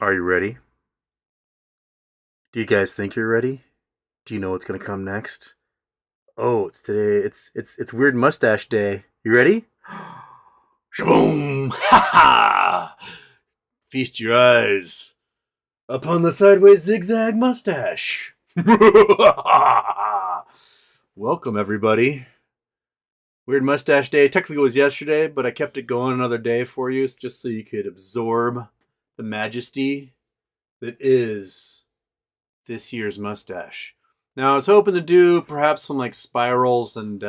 Are you ready? Do you guys think you're ready? Do you know what's gonna come next? Oh, it's today. It's Weird Mustache Day. You ready? Shaboom! Ha ha! Feast your eyes upon the sideways zigzag mustache. Welcome, everybody. Weird Mustache Day. Technically, it was yesterday, but I kept it going another day for you, just so you could absorb the majesty that is this year's mustache. Now, I was hoping to do perhaps some like spirals and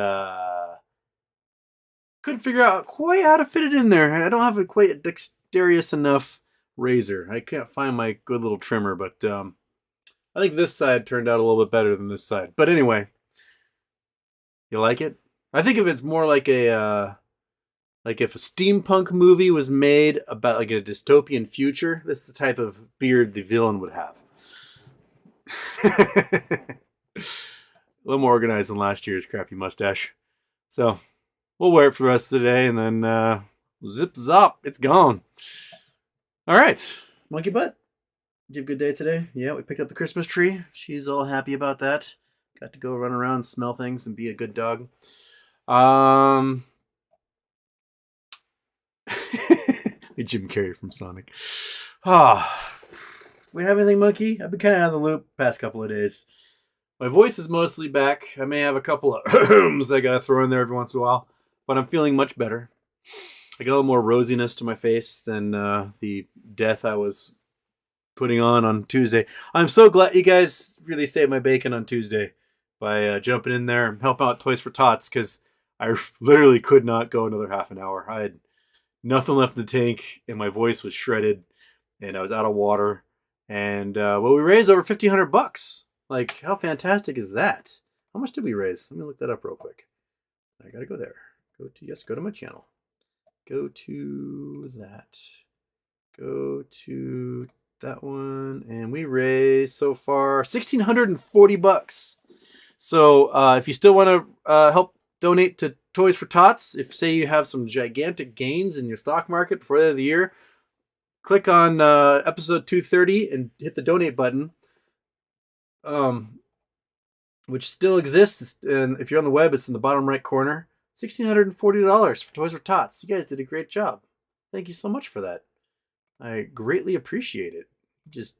couldn't figure out quite how to fit it in there. I don't have a quite dexterous enough razor. I can't find my good little trimmer, but I think this side turned out a little bit better than this side. But anyway, you like it? I think if it's more like like if a steampunk movie was made about like a dystopian future, this is the type of beard the villain would have. A little more organized than last year's crappy mustache. So we'll wear it for the rest of the day and then zip zop, it's gone. All right, monkey butt. Did you have a good day today? Yeah, we picked up the Christmas tree. She's all happy about that. Got to go run around, smell things, and be a good dog. Jim Carrey from Sonic. Ah, we have anything, monkey? I've been kind of out of the loop the past couple of days. My voice is mostly back. I may have a couple of that I gotta throw in there every once in a while, but I'm feeling much better. I got a little more rosiness to my face than the death I was putting on Tuesday. I'm so glad you guys really saved my bacon on Tuesday by jumping in there and helping out Toys for Tots, because I literally could not go another half an hour. I had nothing left in the tank, and my voice was shredded, and I was out of water. And we raised over $1,500. Like, how fantastic is that? How much did we raise? Let me look that up real quick. I gotta go there. Go to my channel. Go to that. Go to that one, and we raised so far $1,640. So if you still want to help donate to Toys for Tots, if say you have some gigantic gains in your stock market before the end of the year, click on episode 230 and hit the donate button, which still exists. And if you're on the web, it's in the bottom right corner. $1,640 for Toys for Tots. You guys did a great job. Thank you so much for that. I greatly appreciate it.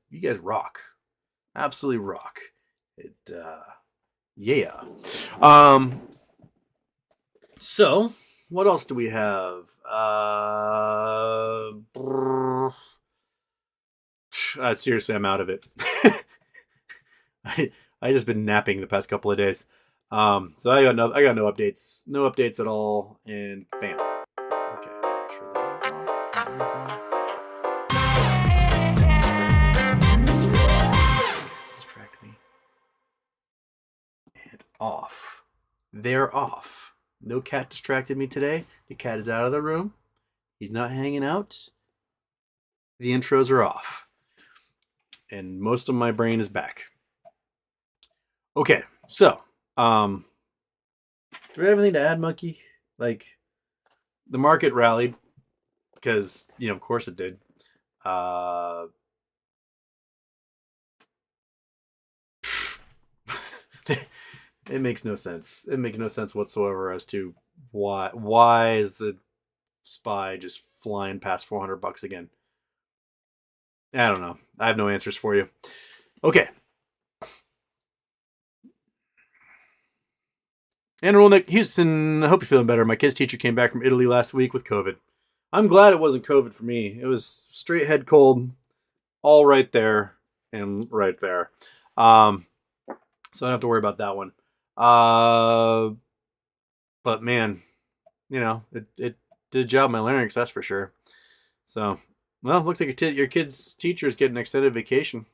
You guys rock. Absolutely rock. Yeah. So, what else do we have? Seriously, I'm out of it. I just been napping the past couple of days. So I got no updates. No updates at all. And bam. Okay. Make sure that one's on. That one's on. Distract me. And off. They're off. No cat distracted me today. The cat is out of the room. He's not hanging out. The intros are off. And most of my brain is back. Okay, so, do we have anything to add, Monkey? Like, the market rallied, because, of course it did. It makes no sense. It makes no sense whatsoever as to why is the SPY just flying past $400 again. I don't know. I have no answers for you. Okay. And Rollingbay, Houston, I hope you're feeling better. My kid's teacher came back from Italy last week with COVID. I'm glad it wasn't COVID for me. It was straight head cold, all right there and right there. So I don't have to worry about that one. But man, it did a job in my larynx, that's for sure. So, well, looks like your kid's teacher is getting an extended vacation.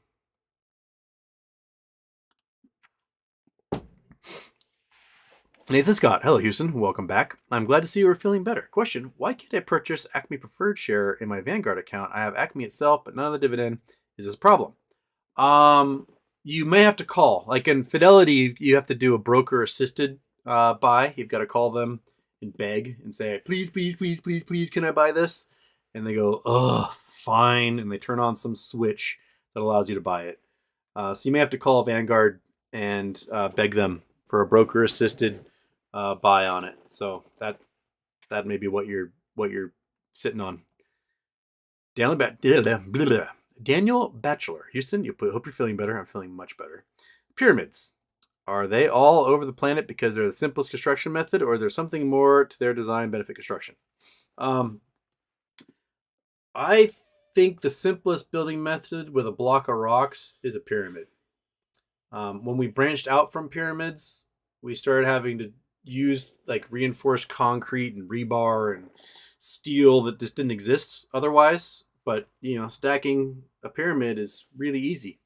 Nathan Scott, hello Houston, welcome back. I'm glad to see you are feeling better. Question, why can't I purchase Acme preferred share in my Vanguard account? I have Acme itself, but none of the dividend. Is this a problem? You may have to call. Like in Fidelity, you have to do a broker assisted buy. You've got to call them and beg and say, please, please, please, please, please, can I buy this? And they go, oh, fine, and they turn on some switch that allows you to buy it. So you may have to call Vanguard and beg them for a broker-assisted buy on it. So that may be what you're sitting on. Daniel Batchelor, Houston. Hope you're feeling better. I'm feeling much better. Pyramids. Are they all over the planet because they're the simplest construction method, or is there something more to their design benefit construction? I think the simplest building method with a block of rocks is a pyramid. When we branched out from pyramids, we started having to use like reinforced concrete and rebar and steel that just didn't exist otherwise. But stacking a pyramid is really easy.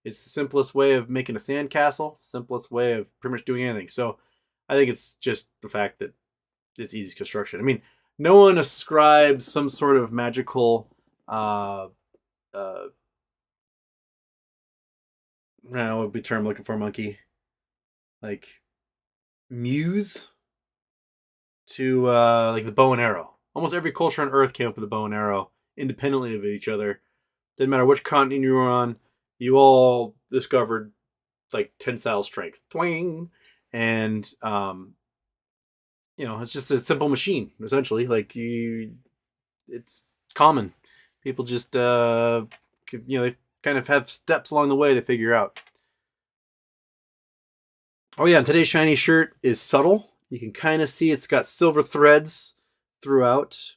It's the simplest way of making a sandcastle, simplest way of pretty much doing anything. So I think it's just the fact that it's easy construction. I mean, no one ascribes some sort of magical I don't know what would be the term I'm looking for, monkey. Like muse to like the bow and arrow. Almost every culture on Earth came up with a bow and arrow independently of each other. Didn't matter which continent you were on, you all discovered like tensile strength. Twing! And it's just a simple machine, essentially. Like it's common. People just they kind of have steps along the way to figure out. Oh yeah, and today's shiny shirt is subtle. You can kind of see it's got silver threads throughout.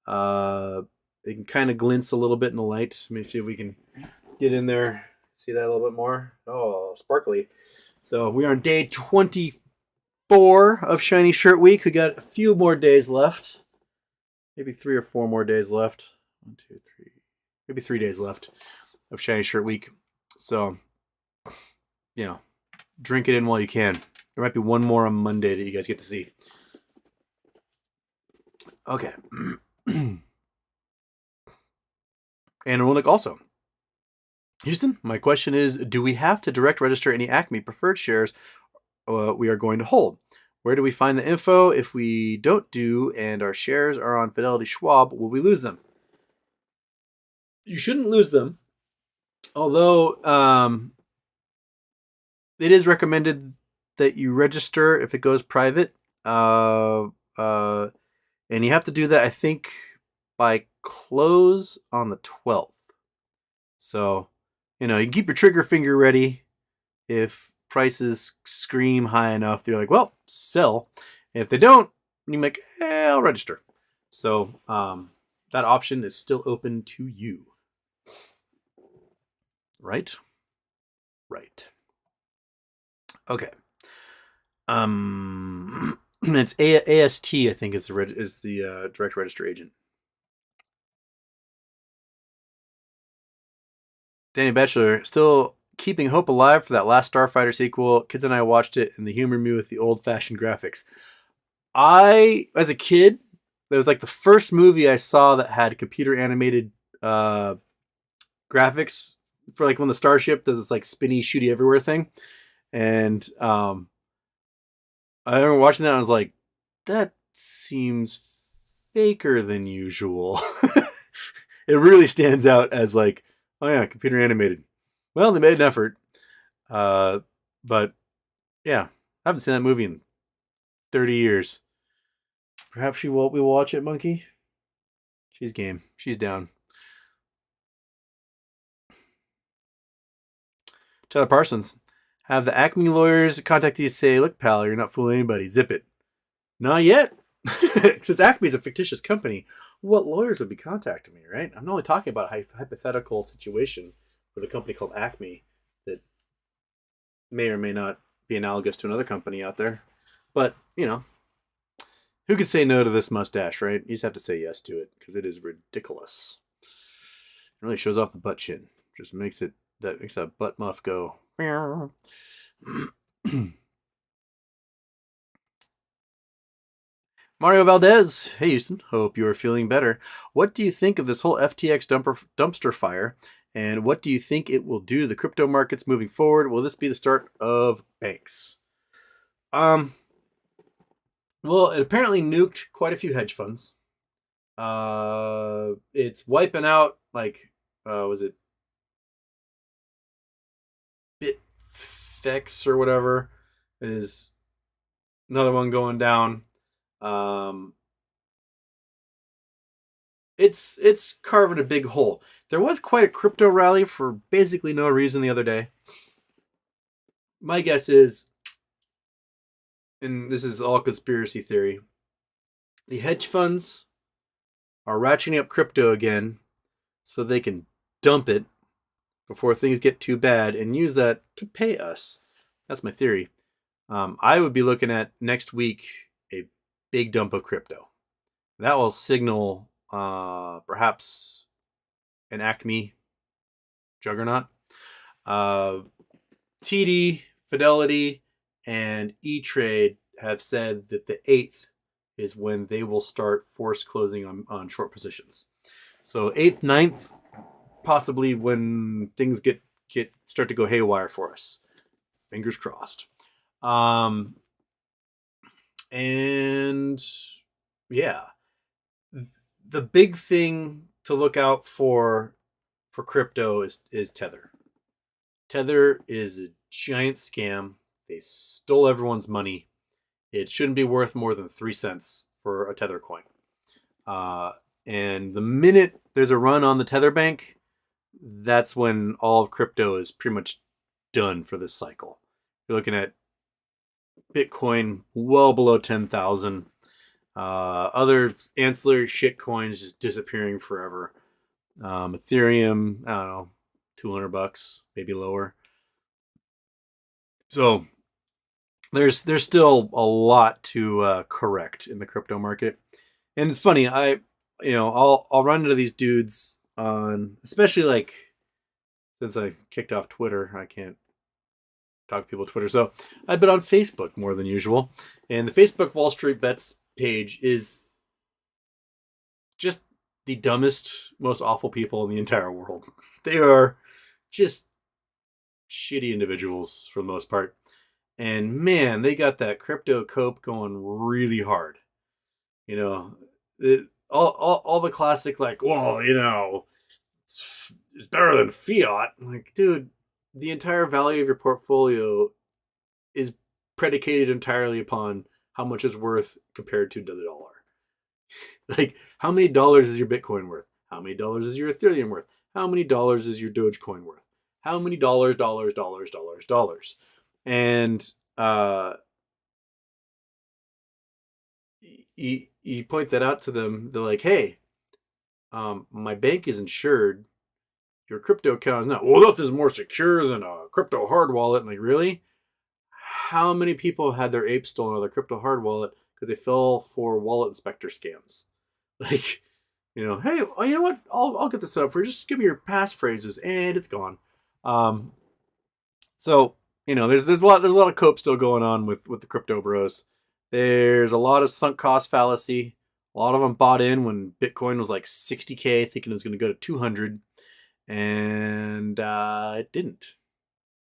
It can kind of glints a little bit in the light. Let me see if we can get in there. See that a little bit more? Oh, sparkly. So we are on day 24 of Shiny Shirt Week. We got a few more days left. Maybe 3 or 4 more days left. 1, 2, 3. Maybe 3 days left of Shiny Shirt Week. So, drink it in while you can. There might be one more on Monday that you guys get to see. Okay. And Rollingbay also. Houston, my question is, do we have to direct register any Acme preferred shares we are going to hold? Where do we find the info? If we don't do and our shares are on Fidelity Schwab, will we lose them? You shouldn't lose them. Although it is recommended that you register if it goes private. And you have to do that, I think, by close on the 12th. So, you can keep your trigger finger ready if prices scream high enough. They're like, well, sell. And if they don't, you make, I'll register. So that option is still open to you. Right? Right. Okay. It's AST, I think, is the direct register agent. Danny Batchelor, still keeping hope alive for that last Starfighter sequel. Kids and I watched it, and the humor me with the old-fashioned graphics. As a kid, that was like the first movie I saw that had computer-animated graphics for like when the starship does this like spinny, shooty everywhere thing. And I remember watching that, and I was like, that seems faker than usual. It really stands out as like, oh yeah, computer animated. Well, they made an effort. But yeah, I haven't seen that movie in 30 years. Perhaps we watch it, Monkey? She's game. She's down. Tyler Parsons. Have the Acme lawyers contact you, say, look, pal, you're not fooling anybody. Zip it. Not yet. Since Acme is a fictitious company, what lawyers would be contacting me, right? I'm only talking about a hypothetical situation with a company called Acme that may or may not be analogous to another company out there. But, who could say no to this mustache, right? You just have to say yes to it because it is ridiculous. It really shows off the butt chin. Just makes that butt muff go. Mario Valdez. Hey, Houston. Hope you are feeling better. What do you think of this whole FTX dumpster fire? And what do you think it will do to the crypto markets moving forward? Will this be the start of banks? Well, it apparently nuked quite a few hedge funds. It's wiping out like was it Bitfex or whatever is another one going down. Um, it's carving a big hole. There was quite a crypto rally for basically no reason the other day. My guess is, and this is all conspiracy theory, the hedge funds are ratcheting up crypto again so they can dump it before things get too bad and use that to pay us. That's my theory. I would be looking at next week a big dump of crypto. That will signal perhaps an Acme juggernaut. TD, Fidelity, and E-Trade have said that the 8th is when they will start forced closing on short positions. So 8th, 9th, possibly when things get start to go haywire for us. Fingers crossed. And yeah, the big thing to look out for crypto is Tether. Tether is a giant scam. They stole everyone's money. It shouldn't be worth more than 3 cents for a Tether coin. And the minute there's a run on the Tether bank, that's when all of crypto is pretty much done for this cycle. You're looking at Bitcoin well below 10,000. Other ancillary shit coins just disappearing forever. Ethereum, I don't know, $200, maybe lower. So there's still a lot to correct in the crypto market. And it's funny, I'll run into these dudes on, especially like since I kicked off Twitter, I can't talk to people on Twitter. So I've been on Facebook more than usual. And the Facebook Wall Street Bets page is just the dumbest, most awful people in the entire world. They are just shitty individuals for the most part. And man, they got that crypto cope going really hard. You know, all the classic, like, well, it's better than fiat. Like, dude, the entire value of your portfolio is predicated entirely upon how much it's worth compared to the dollar. Like, how many dollars is your Bitcoin worth? How many dollars is your Ethereum worth? How many dollars is your Dogecoin worth? How many dollars? And you point that out to them. They're like, hey, my bank is insured. Your crypto account is not. Well, nothing's more secure than a crypto hard wallet. And like, really? How many people had their ape stolen out of their crypto hard wallet because they fell for wallet inspector scams? Like, hey, you know what? I'll get this up for you. Just give me your passphrases, and it's gone. So there's a lot of cope still going on with the crypto bros. There's a lot of sunk cost fallacy. A lot of them bought in when Bitcoin was like 60K, thinking it was going to go to 200, and it didn't.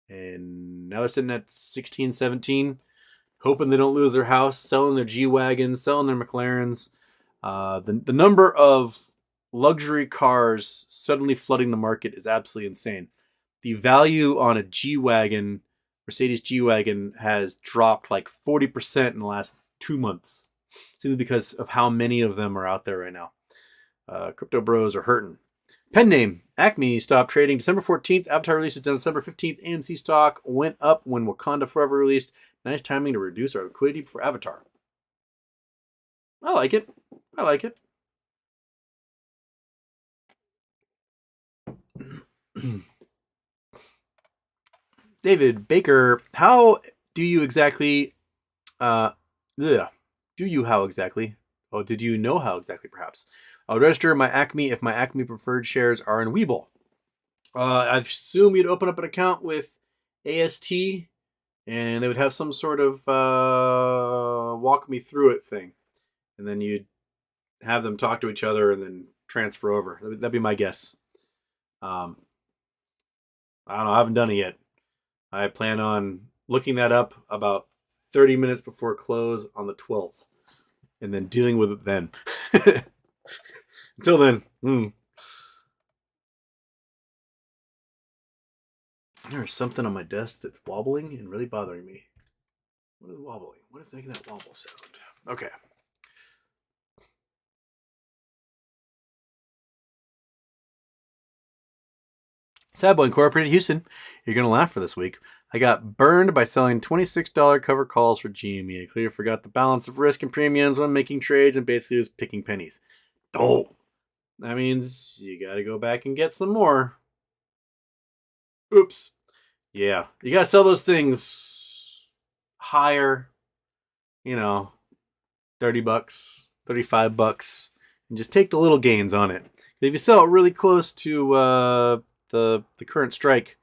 And now they're sitting at 16, 17, hoping they don't lose their house, selling their G-Wagons, selling their McLarens. The number of luxury cars suddenly flooding the market is absolutely insane. The value on a G-Wagon, Mercedes G-Wagon, has dropped like 40% in the last 2 months. Simply because of how many of them are out there right now. Crypto bros are hurting. Pen name, Acme stopped trading December 14th. Avatar releases December 15th. AMC stock went up when Wakanda Forever released. Nice timing to reduce our liquidity for Avatar. I like it. David Baker, how do you exactly... how exactly? Oh, did you know how exactly, perhaps? I would register my Acme if my Acme preferred shares are in Webull. I assume you'd open up an account with AST, and they would have some sort of walk me through it thing. And then you'd have them talk to each other and then transfer over. That'd be my guess. I don't know. I haven't done it yet. I plan on looking that up about 30 minutes before close on the 12th. And then dealing with it then. Until then, There's something on my desk that's wobbling and really bothering me. What is wobbling? What is making that wobble sound? Okay. Sad Boy Incorporated, Houston. You're going to laugh for this week. I got burned by selling $26 cover calls for GME. I clearly forgot the balance of risk and premiums when making trades and basically was picking pennies. Oh, that means you got to go back and get some more. Oops. Yeah, you got to sell those things higher, $30, $35, and just take the little gains on it. If you sell it really close to the current strike,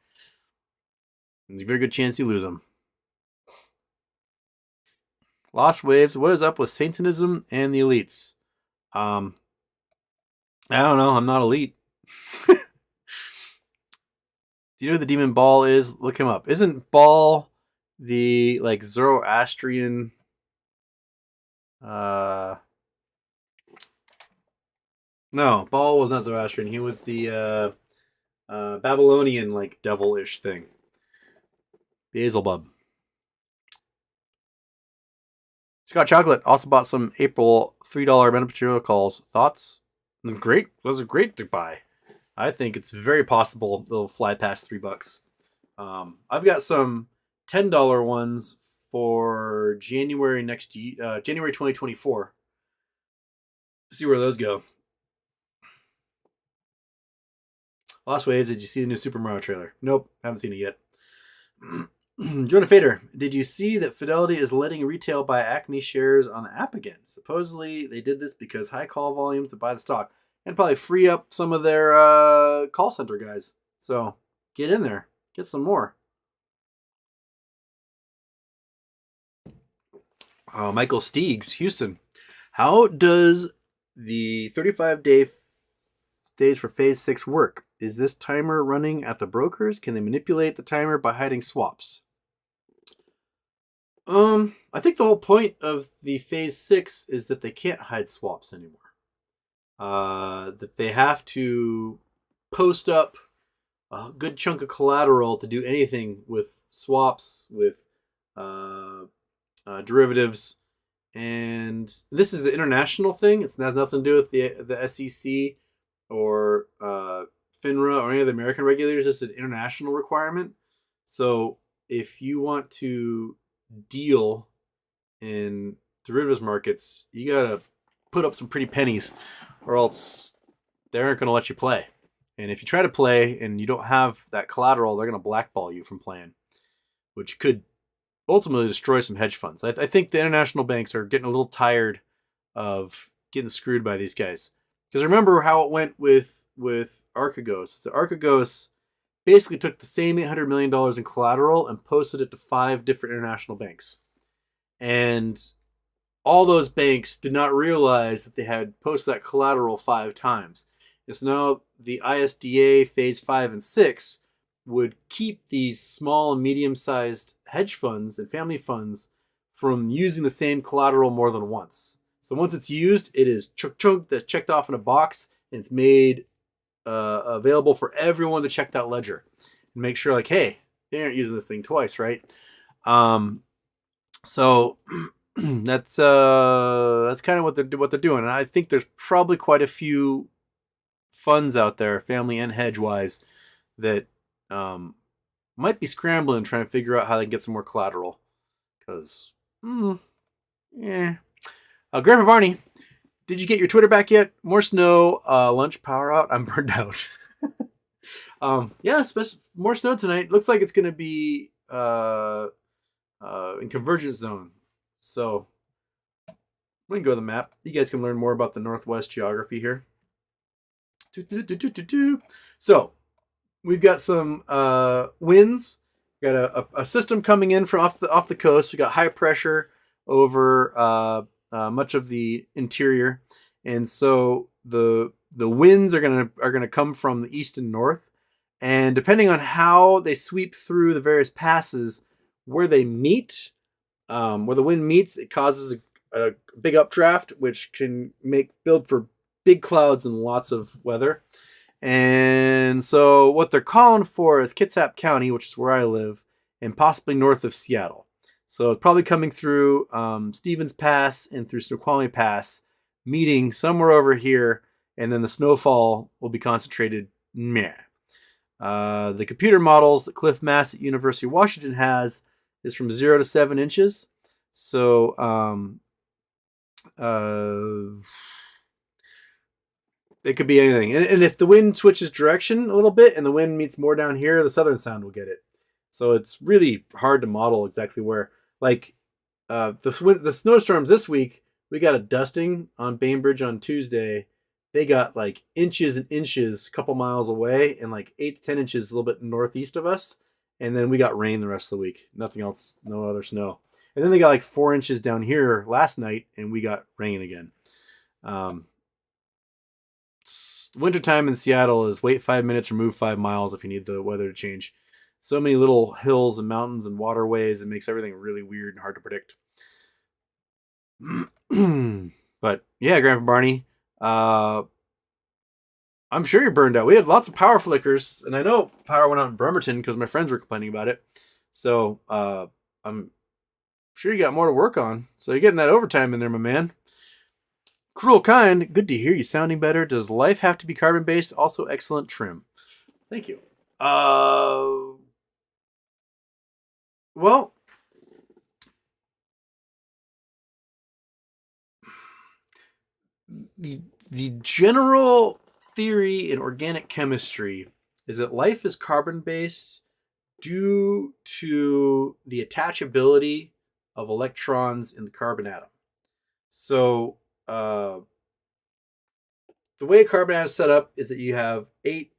there's a very good chance you lose them. Lost Waves, what is up with Satanism and the elites? I don't know. I'm not elite. Do you know who the demon Baal is? Look him up. Isn't Baal the Zoroastrian? No, Baal was not Zoroastrian. He was the Babylonian devilish thing. Beelzebub. Scott Chocolate also bought some April $3 material calls. Thoughts? Great. Those are great to buy. I think it's very possible they'll fly past $3. I've got some $10 ones for January next year, January 2024. See where those go. Lost Waves, did you see the new Super Mario trailer? Nope, haven't seen it yet. Jonah Fader, did you see that Fidelity is letting retail buy Acme shares on the app again? Supposedly they did this because high call volumes to buy the stock and probably free up some of their call center guys. So get in there, get some more. Michael Steegs, Houston. How does the 35 days for phase 6 work? Is this timer running at the brokers? Can they manipulate the timer by hiding swaps? I think the whole point of the phase 6 is that they can't hide swaps anymore. That they have to post up a good chunk of collateral to do anything with swaps, with derivatives, and this is an international thing. It has nothing to do with the SEC or FINRA or any of the American regulators. It's an international requirement. So if you want to deal in derivatives markets, you gotta put up some pretty pennies, or else they aren't gonna let you play. And if you try to play and you don't have that collateral, they're gonna blackball you from playing, which could ultimately destroy some hedge funds. I think the international banks are getting a little tired of getting screwed by these guys. Because remember how it went with Archegos. The Archegos basically took the same $800 million in collateral and posted it to 5 different international banks. And all those banks did not realize that they had posted that collateral 5 times. And so now the ISDA phase 5 and 6 would keep these small and medium-sized hedge funds and family funds from using the same collateral more than once. So once it's used, it is chunk that's checked off in a box, and it's made available for everyone to check that ledger and make sure, hey, they aren't using this thing twice, right? So that's kind of what they're doing, and I think there's probably quite a few funds out there, family and hedge wise, that might be scrambling trying to figure out how they can get some more collateral. Because, Grandpa Barney, did you get your Twitter back yet? More snow, lunch power out. I'm burned out. More snow tonight. Looks like it's going to be in convergence zone. So we can go to the map. You guys can learn more about the Northwest geography here. So we've got some winds. We got a system coming in from off the coast. We got high pressure over much of the interior, and so the winds are gonna come from the east and north, and depending on how they sweep through the various passes where they meet, where the wind meets, it causes a big updraft, which can build for big clouds and lots of weather. And so what they're calling for is Kitsap County, which is where I live, and possibly north of Seattle. So it's probably coming through Stevens Pass and through Snoqualmie Pass, meeting somewhere over here, and then the snowfall will be concentrated. Meh. The computer models that Cliff Mass at University of Washington has is from 0 to 7 inches. So it could be anything. And if the wind switches direction a little bit and the wind meets more down here, the southern sound will get it. So it's really hard to model exactly where. Like the snowstorms this week, we got a dusting on Bainbridge on Tuesday. They got like inches and inches a couple miles away and like 8 to 10 inches a little bit northeast of us. And then we got rain the rest of the week. Nothing else, no other snow. And then they got like 4 inches down here last night and we got rain again. Wintertime in Seattle is wait 5 minutes or move 5 miles if you need the weather to change. So many little hills and mountains and waterways. It makes everything really weird and hard to predict. But yeah, Grandpa Barney, I'm sure you're burned out. We had lots of power flickers, and I know power went out in Bremerton because my friends were complaining about it. So I'm sure you got more to work on. So you're getting that overtime in there, my man. Cruel Kind, good to hear you sounding better. Does life have to be carbon-based? Also excellent trim. Thank you. Well, the general theory in organic chemistry is that life is carbon-based due to the attachability of electrons in the carbon atom. So the way a carbon atom is set up is that you have 8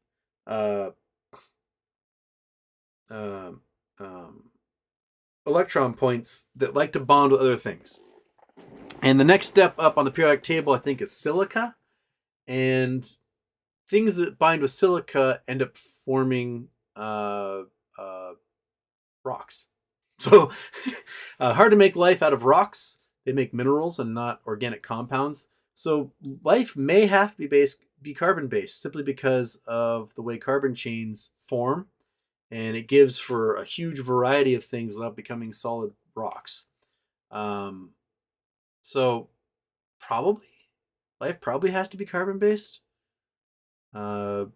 electron points that like to bond with other things. And the next step up on the periodic table, I think, is silica. And things that bind with silica end up forming rocks. So hard to make life out of rocks. They make minerals and not organic compounds. So life may have to be carbon-based simply because of the way carbon chains form. And it gives for a huge variety of things without becoming solid rocks. So life probably has to be carbon-based. There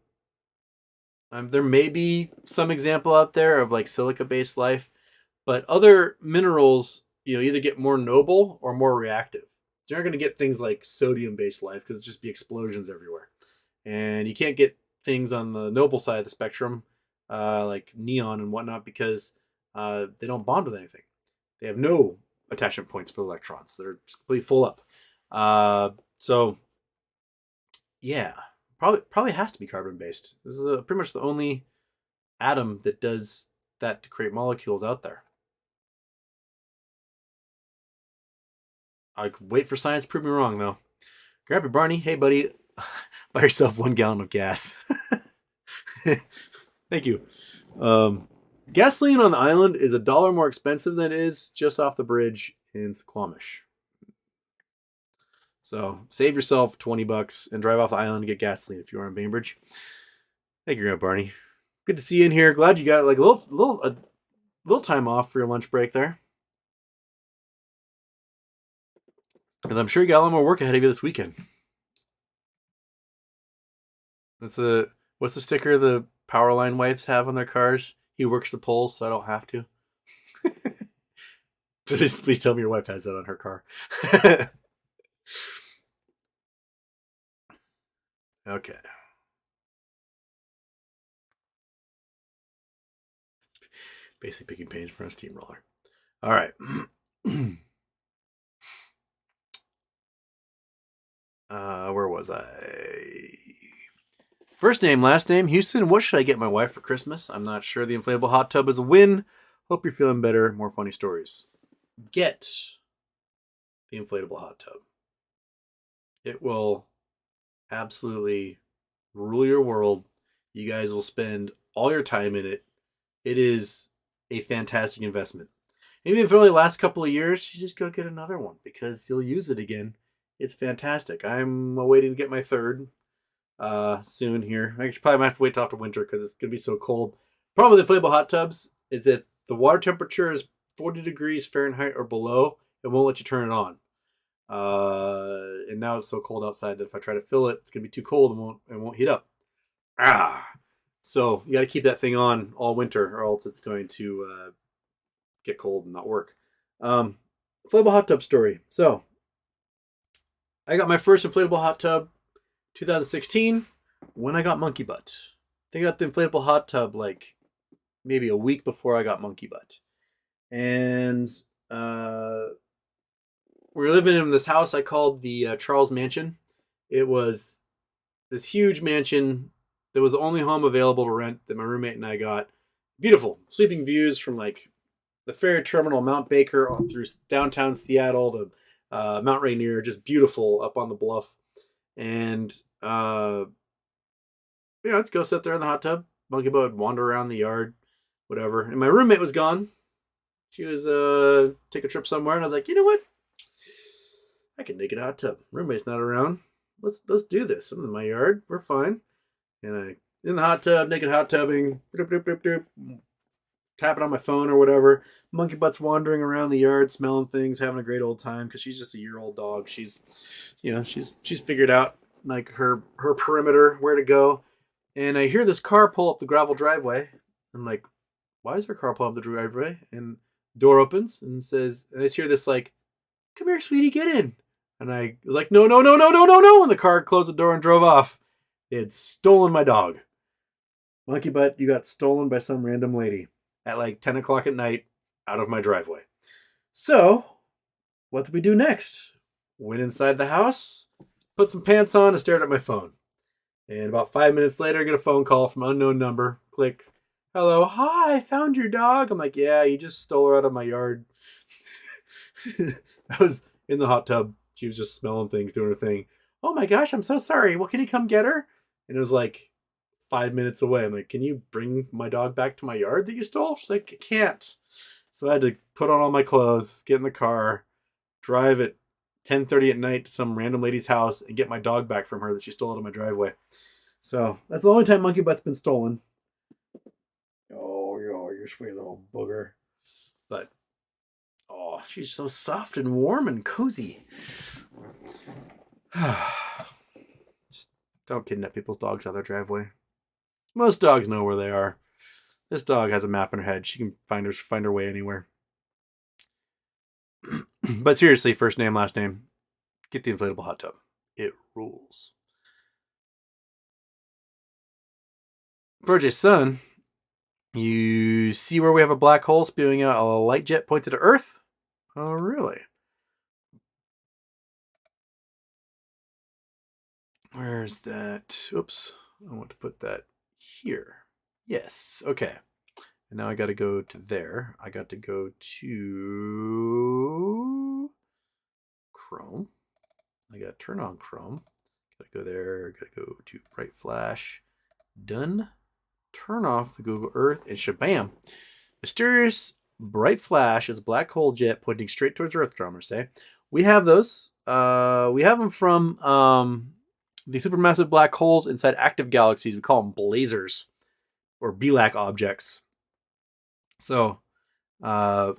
may be some example out there of like silica-based life, but other minerals, either get more noble or more reactive. You're not going to get things like sodium-based life because it'd just be explosions everywhere. And you can't get things on the noble side of the spectrum, like neon and whatnot, because they don't bond with anything. They have no attachment points for electrons. They're completely full up. So, yeah, probably has to be carbon-based. This is pretty much the only atom that does that to create molecules out there. I could wait for science to prove me wrong, though. Grandpa Barney, hey, buddy, buy yourself 1 gallon of gas. Thank you. Gasoline on the island is $1 more expensive than it is just off the bridge in Squamish. So save yourself $20 and drive off the island to get gasoline if you are on Bainbridge. Thank you, Grandpa Barney. Good to see you in here. Glad you got like a little time off for your lunch break there. Because I'm sure you got a lot more work ahead of you this weekend. What's the sticker the Powerline wives have on their cars? He works the poles, so I don't have to. Please tell me your wife has that on her car. Okay. Basically picking pains for a steamroller. All right. Where was I? First name, last name, Houston. What should I get my wife for Christmas? I'm not sure. The inflatable hot tub is a win. Hope you're feeling better. More funny stories. Get the inflatable hot tub. It will absolutely rule your world. You guys will spend all your time in it. It is a fantastic investment. Maybe if it only lasts a couple of years, you just go get another one because you'll use it again. It's fantastic. I'm waiting to get my third. soon here. I probably might have to wait till after winter because it's gonna be so cold. Problem with inflatable hot tubs is that the water temperature is 40 degrees Fahrenheit or below, it won't let you turn it on. And now it's so cold outside that if I try to fill it, it's gonna be too cold and won't heat up. So you got to keep that thing on all winter, or else it's going to get cold and not work. Inflatable hot tub story. So I got my first inflatable hot tub 2016 when I got monkey butt. I got the inflatable hot tub like maybe a week before I got monkey butt. And we were living in this house I called the Charles Mansion. It was this huge mansion that was the only home available to rent that my roommate and I got. Beautiful. Sweeping views from like the ferry terminal, Mount Baker, all through downtown Seattle to Mount Rainier. Just beautiful up on the bluff. And, let's go sit there in the hot tub. Monkey boat, wander around the yard, whatever. And my roommate was gone. She was take a trip somewhere. And I was like, you know what? I can make it a hot tub. Roommate's not around. Let's do this. I'm in my yard. We're fine. And I in the hot tub, naked hot tubbing, doop, doop, doop, doop, tapping on my phone or whatever. Monkey butt's wandering around the yard, smelling things, having a great old time because she's just a year-old dog. She's figured out like her perimeter, where to go. And I hear this car pull up the gravel driveway. I'm like, why is her car pull up the driveway? And door opens and says, and I just hear this like, come here, sweetie, get in. And I was like, no. And the car closed the door and drove off. They had stolen my dog. Monkey butt, you got stolen by some random lady at like 10 o'clock at night out of my driveway. So, what did we do next? Went inside the house, put some pants on, and stared at my phone. And about 5 minutes later, I get a phone call from an unknown number. Click. Hello. Hi, I found your dog. I'm like, yeah, you just stole her out of my yard. I was in the hot tub. She was just smelling things, doing her thing. Oh my gosh, I'm so sorry. Well, can you come get her? And it was like 5 minutes away. I'm like, can you bring my dog back to my yard that you stole? She's like, I can't. So I had to put on all my clothes, get in the car, drive at 10:30 at night to some random lady's house and get my dog back from her that she stole out of my driveway. So that's the only time monkey butt's been stolen. Oh, you're sweet little booger. But oh, she's so soft and warm and cozy. Just don't kidnap people's dogs out of their driveway. Most dogs know where they are. This dog has a map in her head. She can find her way anywhere. But seriously, first name, last name, get the inflatable hot tub. It rules. Project Sun, you see where we have a black hole spewing out a light jet pointed to Earth? Oh, really? Where's that? Oops. I want to put that here. Yes. Okay. And now I got to go to there. I got to go to Chrome. I got to turn on Chrome. Got to go there. Got to go to Bright Flash. Done. Turn off the Google Earth and shabam. Mysterious bright flash is a black hole jet pointing straight towards Earth, drummers say. We have those. We have them from the supermassive black holes inside active galaxies. We call them blazars or BLAC objects. So now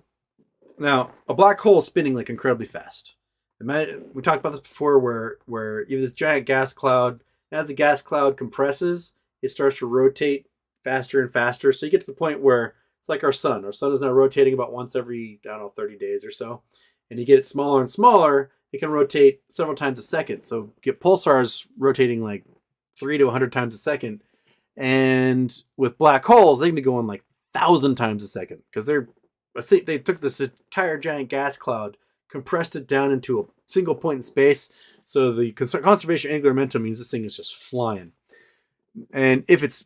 a black hole is spinning like incredibly fast. We talked about this before where you have this giant gas cloud. And as the gas cloud compresses, it starts to rotate faster and faster. So you get to the point where it's like our sun. Our sun is now rotating about once every, 30 days or so. And you get it smaller and smaller, it can rotate several times a second. So get pulsars rotating like 3 to 100 times a second. And with black holes, they can be going like 1,000 times a second because they took this entire giant gas cloud, compressed it down into a single point in space. So the conservation of angular momentum means this thing is just flying. And if it's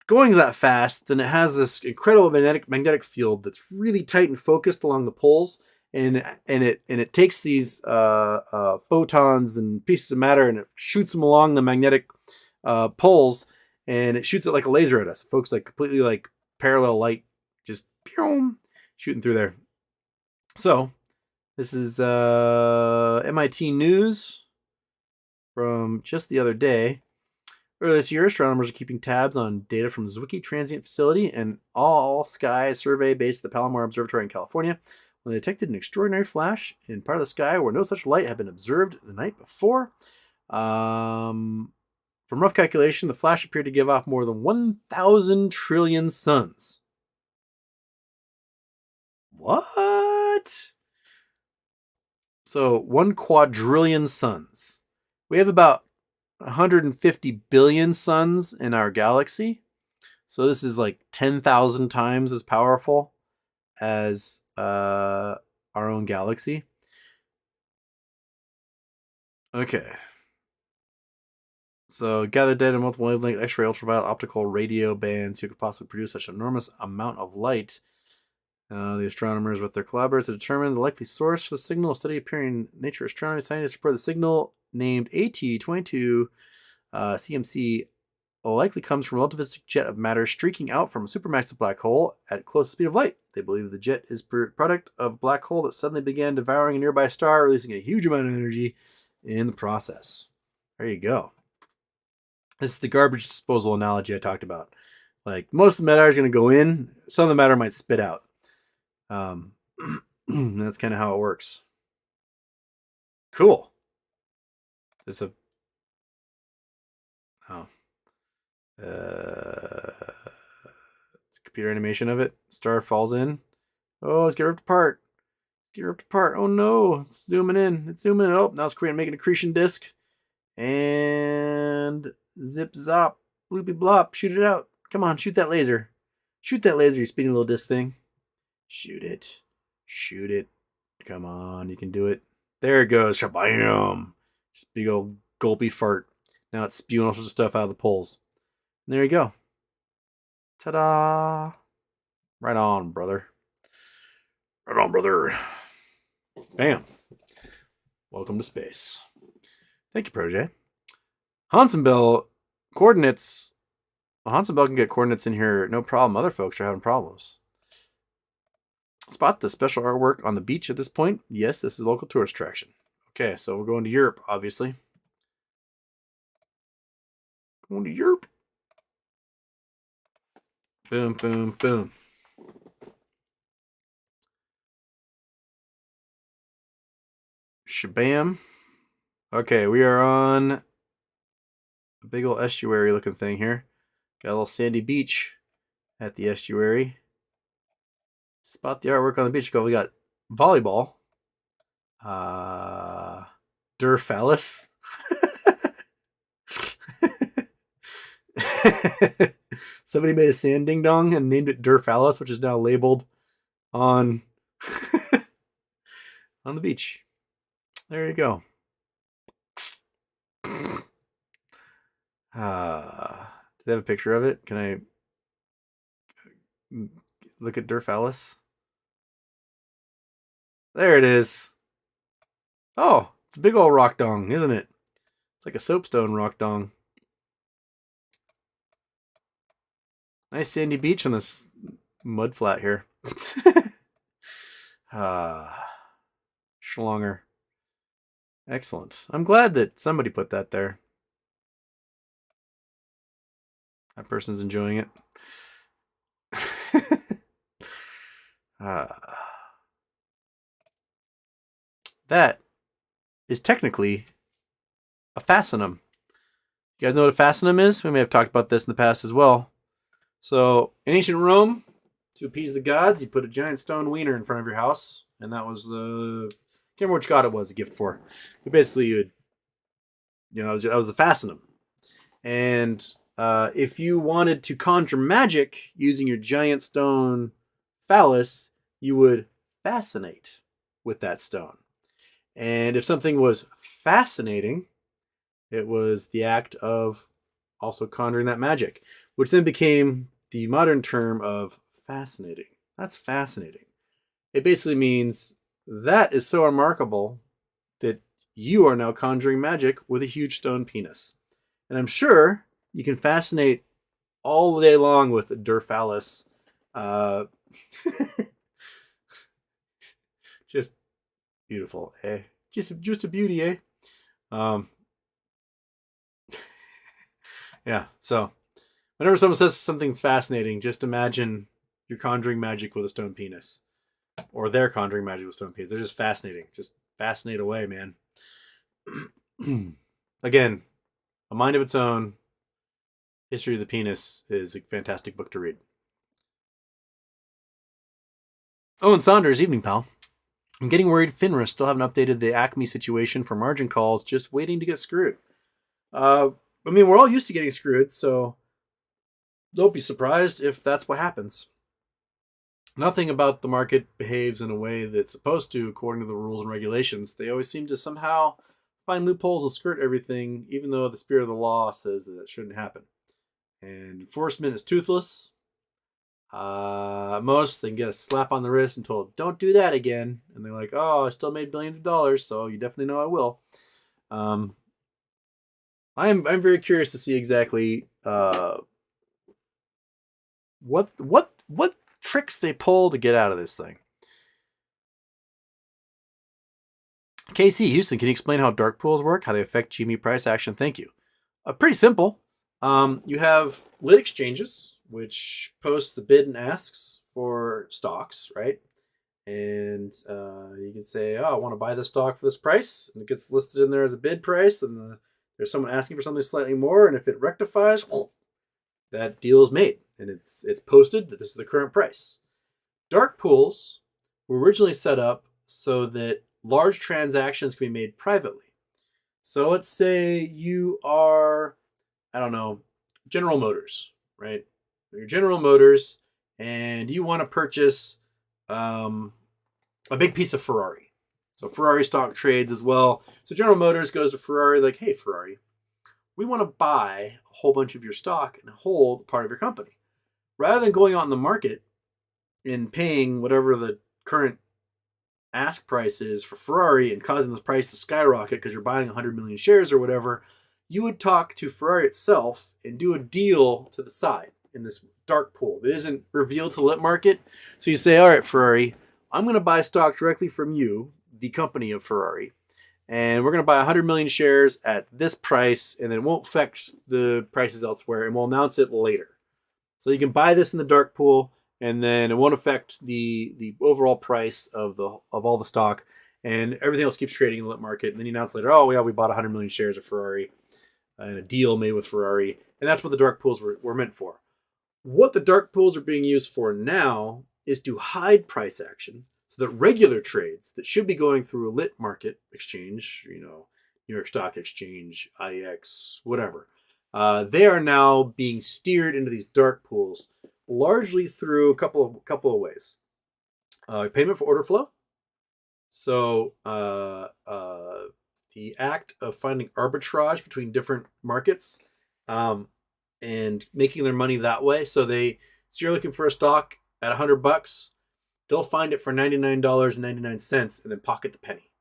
going that fast, then it has this incredible magnetic field that's really tight and focused along the poles, and it takes these photons and pieces of matter and it shoots them along the magnetic poles, and it shoots it like a laser at us. Folks, like completely like parallel light, just shooting through there. So this is MIT news from just the other day. Earlier this year, astronomers are keeping tabs on data from Zwicky Transient Facility and All Sky Survey based at the Palomar Observatory in California when they detected an extraordinary flash in part of the sky where no such light had been observed the night before. From rough calculation, the flash appeared to give off more than 1,000 trillion suns. What? So 1 quadrillion suns. We have about 150 billion suns in our galaxy. So this is like 10,000 times as powerful as our own galaxy. Okay. So gather data in multiple wavelength, X-ray, ultraviolet, optical, radio bands who could possibly produce such an enormous amount of light. The astronomers, with their collaborators, have determined the likely source for the signal. A study appearing in Nature Astronomy scientists report the signal named AT22 CMC likely comes from a relativistic jet of matter streaking out from a supermassive black hole at close speed of light. They believe the jet is a product of a black hole that suddenly began devouring a nearby star, releasing a huge amount of energy in the process. There you go. This is the garbage disposal analogy I talked about. Like, most of the matter is going to go in, some of the matter might spit out. That's kind of how it works. Cool. It's a it's computer animation of it. Star falls in. Oh, let's get ripped apart. Get ripped apart. Oh no, it's zooming in. It's zooming in. Oh, now it's making an accretion disk. And zip zop, bloopy blop. Shoot it out. Come on, shoot that laser. Shoot that laser, you speeding little disc thing. Shoot it. Shoot it. Come on, you can do it. There it goes. Shabam. Just big old gulpy fart. Now it's spewing all sorts of stuff out of the poles. And there you go. Ta-da. Right on, brother. Right on, brother. Bam. Welcome to space. Thank you, Protege. Hansenbell coordinates. Hansenbell can get coordinates in here, no problem. Other folks are having problems. Spot the special artwork on the beach at this point. Yes, this is local tourist attraction. Okay, so we're going to Europe, obviously. Going to Europe. Boom, boom, boom. Shabam. Okay, we are on a big old estuary looking thing here. Got a little sandy beach at the estuary. Spot the artwork on the beach. We got volleyball. Durphallus. Somebody made a sand ding dong and named it Durphallus, which is now labeled on on the beach. There you go. Do they have a picture of it? Can I look at Durphallus? There it is. Oh, it's a big old rock dong, isn't it? It's like a soapstone rock dong. Nice sandy beach on this mud flat here. Schlonger. Excellent. I'm glad that somebody put that there. That person's enjoying it. That is technically a fascinum. You guys know what a fascinum is? We may have talked about this in the past as well. So, in ancient Rome, to appease the gods, you put a giant stone wiener in front of your house, and that was can't remember which god it was a gift for. But basically, that was a fascinum. And if you wanted to conjure magic using your giant stone phallus, you would fascinate with that stone. And if something was fascinating, it was the act of also conjuring that magic, which then became the modern term of fascinating. That's fascinating. It basically means that is so remarkable that you are now conjuring magic with a huge stone penis. And I'm sure you can fascinate all day long with the Durphallus. Just beautiful, eh? Just a beauty, eh? Yeah. So whenever someone says something's fascinating, just imagine you're conjuring magic with a stone penis, or they're conjuring magic with stone penis. They're just fascinating. Just fascinate away, man. Again, A Mind of Its Own. History of the Penis is a fantastic book to read. Oh, and Saunders, evening, pal. I'm getting worried FINRA still haven't updated the Acme situation for margin calls, just waiting to get screwed. I mean, we're all used to getting screwed, so don't be surprised if that's what happens. Nothing about the market behaves in a way that's supposed to, according to the rules and regulations. They always seem to somehow find loopholes and skirt everything, even though the spirit of the law says that it shouldn't happen. And enforcement is toothless. Most they can get a slap on the wrist and told, "Don't do that again," and they're like, "Oh, I still made billions of dollars, so you definitely know I will." I'm very curious to see exactly what tricks they pull to get out of this thing. KC Houston, can you explain how dark pools work? How they affect GME price action? Thank you. Pretty simple. You have lit exchanges, which post the bid and asks for stocks, right? And you can say, "Oh, I want to buy this stock for this price," and it gets listed in there as a bid price, and there's someone asking for something slightly more, and if it rectifies, that deal is made, and it's posted that this is the current price. Dark pools were originally set up so that large transactions can be made privately. So let's say you are, I don't know, General Motors, right? You're General Motors, and you want to purchase a big piece of Ferrari. So Ferrari stock trades as well. So General Motors goes to Ferrari like, "Hey, Ferrari, we want to buy a whole bunch of your stock and hold part of your company." Rather than going on the market and paying whatever the current ask price is for Ferrari and causing the price to skyrocket because you're buying 100 million shares or whatever, you would talk to Ferrari itself and do a deal to the side in this dark pool that isn't revealed to the lit market. So you say, "All right, Ferrari, I'm going to buy stock directly from you, the company of Ferrari, and we're going to buy 100 million shares at this price, and it won't affect the prices elsewhere, and we'll announce it later." So you can buy this in the dark pool, and then it won't affect the overall price of all the stock, and everything else keeps trading in the lit market. And then you announce later, "Oh yeah, we bought 100 million shares of Ferrari and a deal made with Ferrari," and that's what the dark pools were meant for. What the dark pools are being used for now is to hide price action, so that regular trades that should be going through a lit market exchange, New York Stock Exchange, IEX, whatever, they are now being steered into these dark pools, largely through a couple of ways. Payment for order flow. So the act of finding arbitrage between different markets and making their money that way. So you're looking for a stock at $100, they'll find it for $99.99 and then pocket the penny.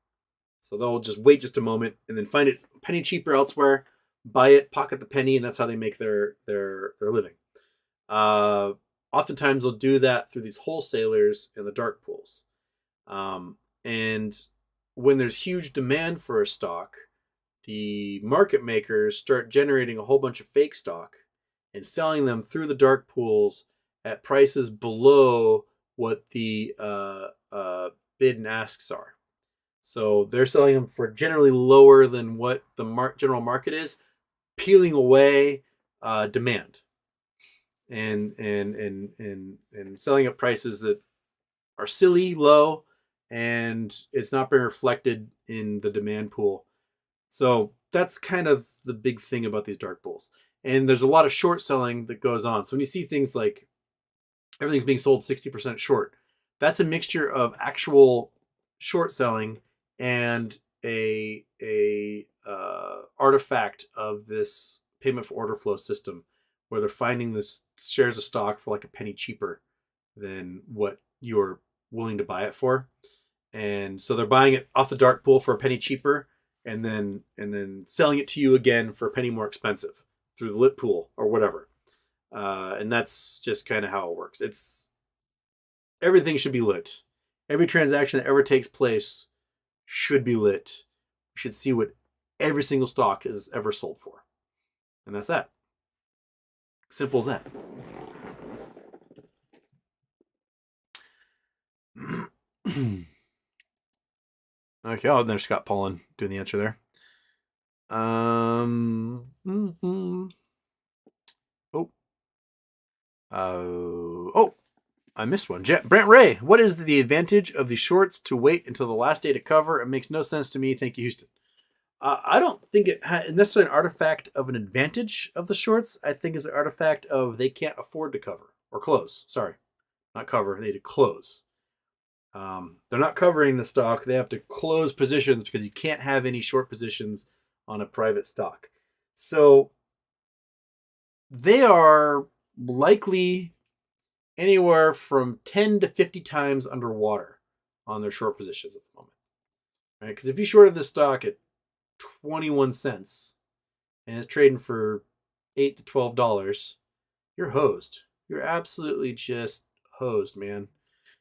So they'll just wait just a moment and then find it a penny cheaper elsewhere, buy it, pocket the penny, and that's how they make their living. Oftentimes they'll do that through these wholesalers in the dark pools. And when there's huge demand for a stock, the market makers start generating a whole bunch of fake stock and selling them through the dark pools at prices below what the bid and asks are. So they're selling them for generally lower than what the general market is, peeling away demand and selling at prices that are silly low, and it's not being reflected in the demand pool. So that's kind of the big thing about these dark pools. And there's a lot of short selling that goes on. So when you see things like everything's being sold 60% short, that's a mixture of actual short selling and a artifact of this payment for order flow system, where they're finding this shares of stock for like a penny cheaper than what you're willing to buy it for. And so they're buying it off the dark pool for a penny cheaper and then selling it to you again for a penny more expensive through the lit pool or whatever. And that's just kind of how it works. Everything should be lit. Every transaction that ever takes place should be lit. You should see what every single stock is ever sold for. And that's that. Simple as that. Okay, oh, there's Scott Pollan doing the answer there. Oh, I missed one. Brent Ray, what is the advantage of the shorts to wait until the last day to cover? It makes no sense to me. Thank you, Houston. I don't think it necessarily an artifact of an advantage of the shorts. I think it's an artifact of they can't afford to cover or close. Sorry, not cover. They to close. They're not covering the stock. They have to close positions because you can't have any short positions on a private stock. So they are likely anywhere from 10 to 50 times underwater on their short positions at the moment. Right? Because if you shorted this stock at 21 cents and it's trading for $8 to $12, you're hosed. You're absolutely just hosed, man.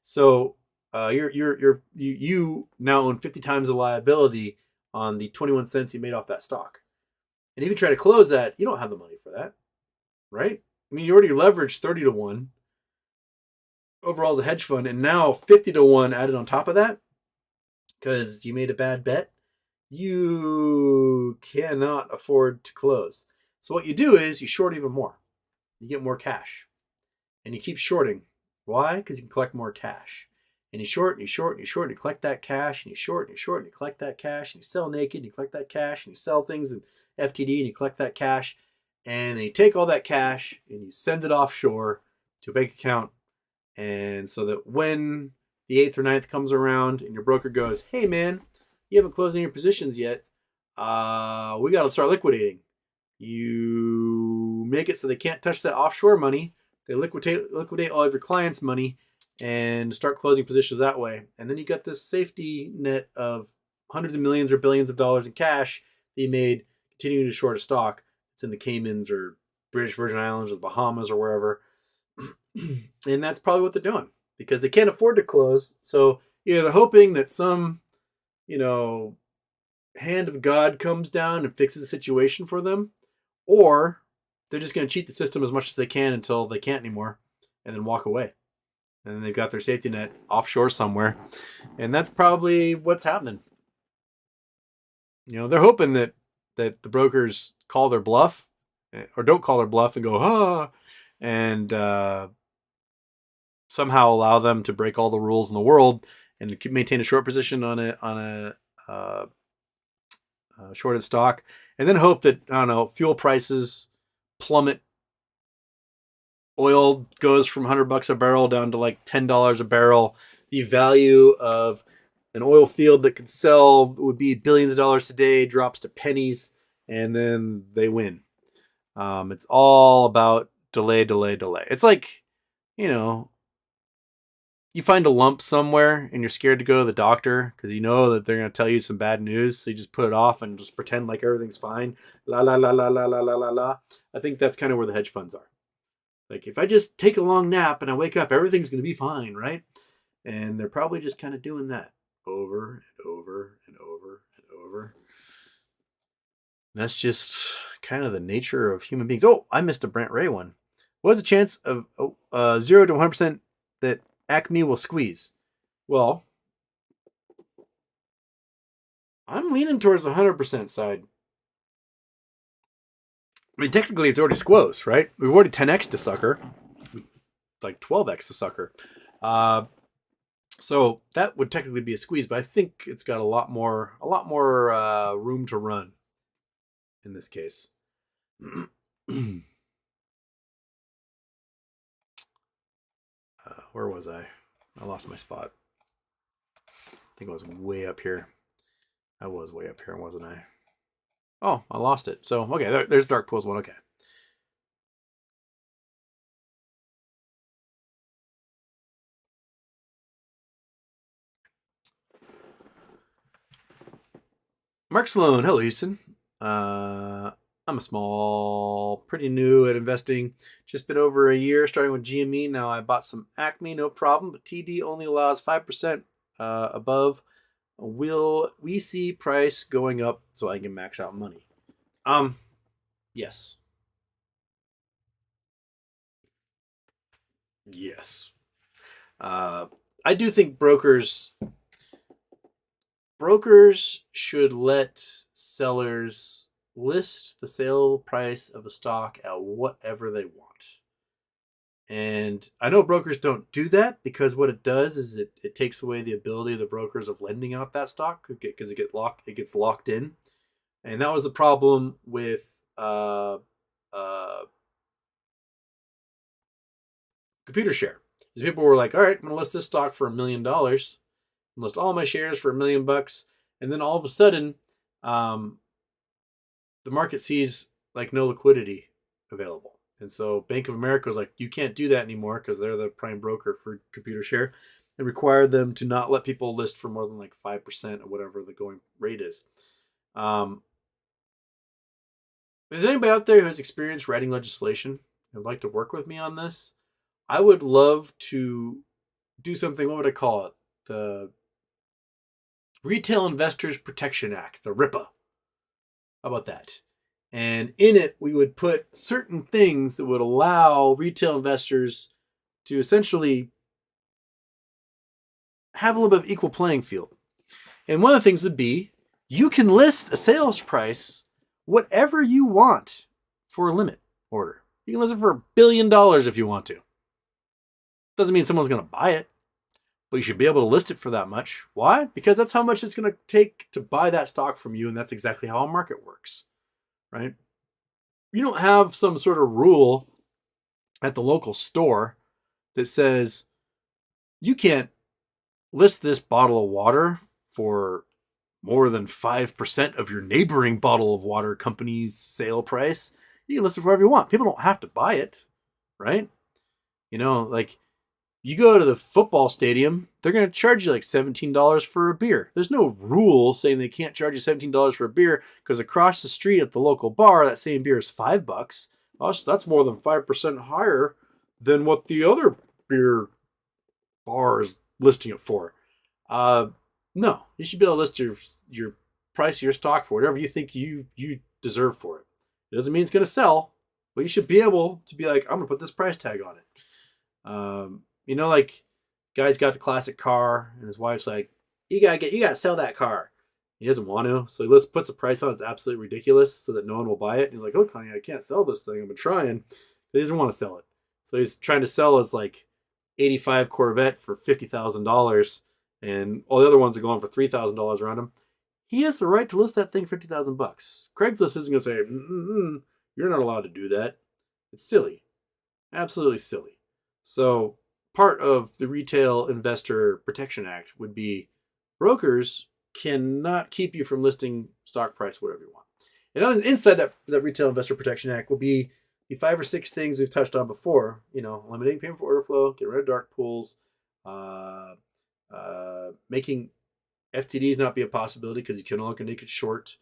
So you now own 50 times the liability on the 21 cents you made off that stock. And if you try to close that, you don't have the money for that, right? I mean, you already leveraged 30 to 1 overall as a hedge fund, and now 50 to 1 added on top of that because you made a bad bet. You cannot afford to close. So what you do is you short even more. You get more cash. And you keep shorting. Why? Because you can collect more cash. And you short and you short and you short and you collect that cash, and you short and you short and you collect that cash, and you sell naked and you collect that cash, and you sell things in FTD and you collect that cash, and then you take all that cash and you send it offshore to a bank account, and so that when the 8th or 9th comes around and your broker goes, hey man, you haven't closed any of your positions yet, we got to start liquidating. You make it so they can't touch that offshore money. They liquidate all of your clients' money and start closing positions that way. And then you got this safety net of hundreds of millions or billions of dollars in cash that you made continuing to short a stock. It's in the Caymans or British Virgin Islands or the Bahamas or wherever. And that's probably what they're doing because they can't afford to close. So they're hoping that some, hand of God comes down and fixes the situation for them, or they're just going to cheat the system as much as they can until they can't anymore and then walk away. And then they've got their safety net offshore somewhere. And that's probably what's happening. They're hoping that the brokers call their bluff or don't call their bluff and go, and somehow allow them to break all the rules in the world and maintain a short position on a shorted stock, and then hope that, fuel prices plummet. Oil goes from $100 a barrel down to like $10 a barrel. The value of an oil field that could sell would be billions of dollars today drops to pennies, and then they win. It's all about delay. It's like, you find a lump somewhere and you're scared to go to the doctor because you know that they're going to tell you some bad news. So you just put it off and just pretend like everything's fine. La, la, la, la, la, la, la, la, la. I think that's kind of where the hedge funds are. Like, if I just take a long nap and I wake up, everything's going to be fine, right? And they're probably just kind of doing that over and over and over and over. And that's just kind of the nature of human beings. Oh, I missed a Brent Ray one. What's the chance of 0 to 100% that Acme will squeeze? Well, I'm leaning towards the 100% side. I mean, technically, it's already squoze, right? We've already 10x the sucker, like 12x the sucker. So that would technically be a squeeze, but I think it's got a lot more room to run in this case. Where was I? I lost my spot. I think I was way up here. I was way up here, wasn't I? Oh, I lost it. So, okay, there's Dark Pools one. Okay. Mark Sloan. Hello, Houston. I'm pretty new at investing. Just been over a year starting with GME. Now I bought some Acme, no problem, but TD only allows 5% above. Will we see price going up so I can max out money? Yes. Yes. I do think brokers should let sellers list the sale price of a stock at whatever they want. And I know brokers don't do that because what it does is it takes away the ability of the brokers of lending out that stock because it gets locked in. And that was the problem with uh, uh, computer share. Because people were like, all right, I'm gonna list this stock for $1 million, list all my shares for $1 million, and then all of a sudden, um, the market sees like no liquidity available. And so Bank of America was like, you can't do that anymore because they're the prime broker for computer share. It required them to not let people list for more than like 5% of whatever the going rate is. Um, if there's anybody out there who has experience writing legislation and would like to work with me on this, I would love to do something. What would I call it? The Retail Investors Protection Act, the RIPA. How about that? And in it, we would put certain things that would allow retail investors to essentially have a little bit of equal playing field. And one of the things would be you can list a sales price whatever you want for a limit order. You can list it for $1 billion if you want to. Doesn't mean someone's going to buy it, but you should be able to list it for that much. Why? Because that's how much it's going to take to buy that stock from you, and that's exactly how a market works, right? You don't have some sort of rule at the local store that says you can't list this bottle of water for more than 5% of your neighboring bottle of water company's sale price. You can list it for whatever you want. People don't have to buy it, right? Like you go to the football stadium, they're going to charge you like $17 for a beer. There's no rule saying they can't charge you $17 for a beer because across the street at the local bar, that same beer is $5. That's more than 5% higher than what the other beer bar is listing it for. Uh, no, you should be able to list your price of your stock for whatever you think you deserve for it. It doesn't mean it's going to sell, but you should be able to be like, I'm going to put this price tag on it. Like guy's got the classic car, and his wife's like, you gotta sell that car. He doesn't want to, so he puts a price on it's absolutely ridiculous so that no one will buy it. And he's like, oh, Connie, I can't sell this thing. I've been trying, but he doesn't want to sell it. So he's trying to sell his like '85 Corvette for $50,000, and all the other ones are going for $3,000 around him. He has the right to list that thing $50,000. Craigslist isn't gonna say, you're not allowed to do that. It's silly, absolutely silly. So part of the Retail Investor Protection Act would be brokers cannot keep you from listing stock price whatever you want. And inside that Retail Investor Protection Act will be the 5 or 6 things we've touched on before. Limiting payment for order flow, getting rid of dark pools, making FTDs not be a possibility because you can no longer make it short,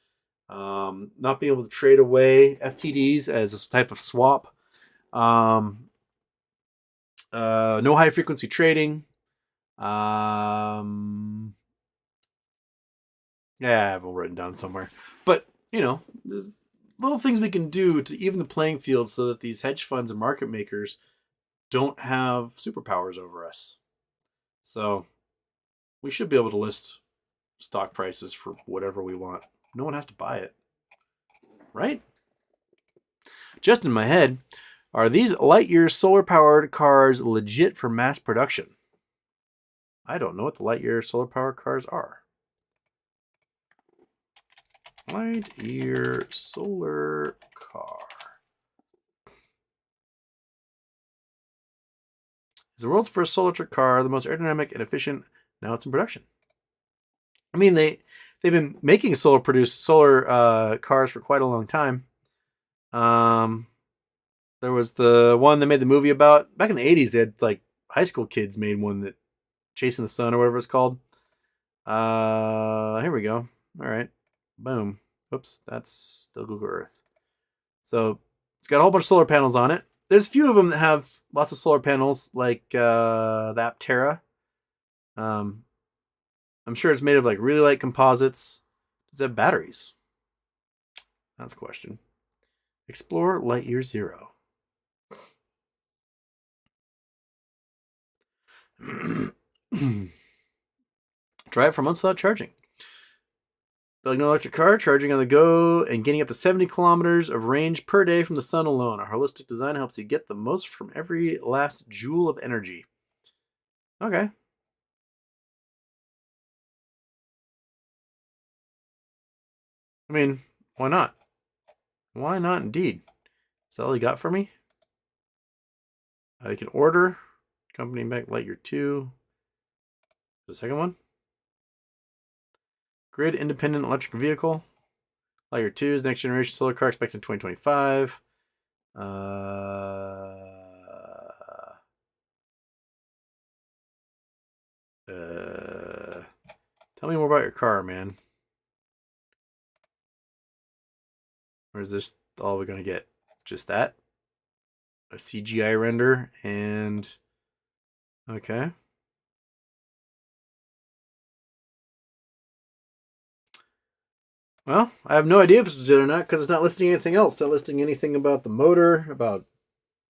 not being able to trade away FTDs as a type of swap. No high frequency trading. Yeah, I have it written down somewhere. But, there's little things we can do to even the playing field so that these hedge funds and market makers don't have superpowers over us. So we should be able to list stock prices for whatever we want. No one has to buy it. Right? Just in my head, are these Lightyear solar-powered cars legit for mass production? I don't know what the Lightyear solar-powered cars are. Lightyear solar car. Is the world's first solar electric car the most aerodynamic and efficient? Now it's in production. I mean, they've been making solar cars for quite a long time. There was the one they made the movie about back in the 80s. They had like high school kids made one that Chasing the Sun or whatever it's called. Here we go. All right, boom. Oops, that's still Google Earth. So it's got a whole bunch of solar panels on it. There's a few of them that have lots of solar panels, like the Aptera. I'm sure it's made of like really light composites. Does it have batteries? That's a question. Explore Lightyear Zero. Drive for months without charging. Building an electric car, charging on the go, and getting up to 70 kilometers of range per day from the sun alone. Our holistic design helps you get the most from every last joule of energy. Okay. I mean, why not? Why not indeed? Is that all you got for me? You can order. Company back Lightyear 2. The second one. Grid independent electric vehicle. Lightyear 2's next generation solar car expected in 2025. Tell me more about your car, man. Or is this all we're gonna get? Just that? A CGI render and okay. Well, I have no idea if it's legit or not because it's not listing anything else. It's not listing anything about the motor, about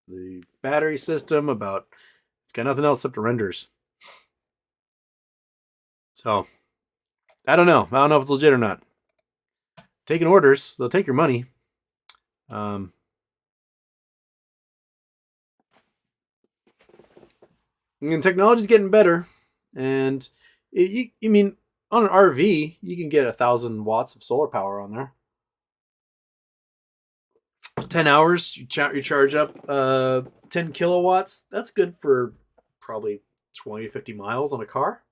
the battery system, about it's got nothing else except the renders. So I don't know. I don't know if it's legit or not. Taking orders, they'll take your money. And technology's getting better, and you mean on an RV you can get 1,000 watts of solar power on there. 10 hours, you charge up 10 kilowatts. That's good for probably 20 to 50 miles on a car.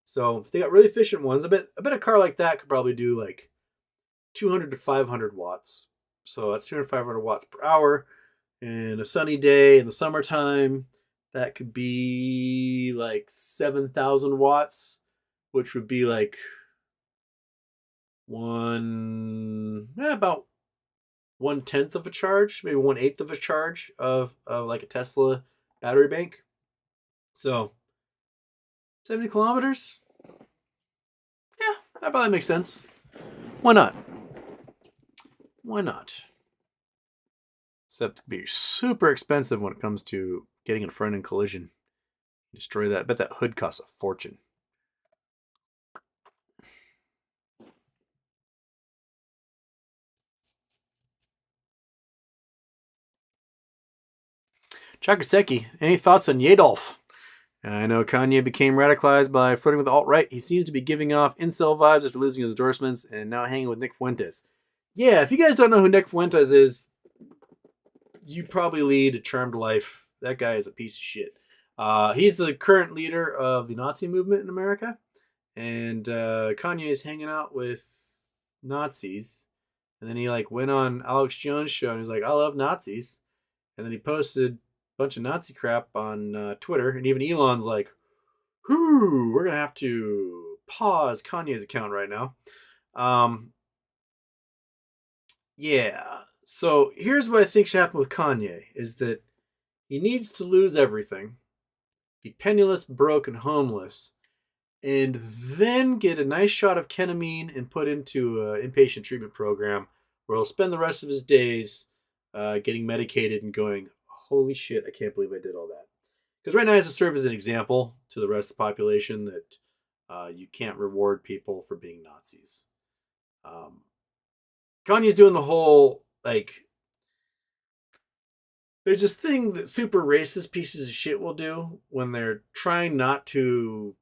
So if they got really efficient ones, I bet a car like that could probably do like 200 to 500 watts. So that's 200 to 500 watts per hour. And a sunny day in the summertime, that could be like 7,000 watts, which would be like about 1/10 of a charge, maybe 1/8 of a charge of like a Tesla battery bank. So 70 kilometers? Yeah, that probably makes sense. Why not? Why not? Except to be super expensive when it comes to getting in a front end collision. Destroy that. I bet that hood costs a fortune. Chakaseki, any thoughts on Yadolf? I know Kanye became radicalized by flirting with the alt-right. He seems to be giving off incel vibes after losing his endorsements and now hanging with Nick Fuentes. Yeah, if you guys don't know who Nick Fuentes is, you probably lead a charmed life. That guy is a piece of shit. He's the current leader of the Nazi movement in America. And Kanye is hanging out with Nazis. And then he like went on Alex Jones' show and he's like, I love Nazis. And then he posted a bunch of Nazi crap on Twitter. And even Elon's like, whoo, we're going to have to pause Kanye's account right now. Yeah. So here's what I think should happen with Kanye is that he needs to lose everything, be penniless, broke, and homeless, and then get a nice shot of ketamine and put into an inpatient treatment program where he'll spend the rest of his days getting medicated and going, holy shit, I can't believe I did all that. Because right now he has to serve as an example to the rest of the population that you can't reward people for being Nazis. Kanye's doing the whole, like, there's this thing that super racist pieces of shit will do when they're trying not to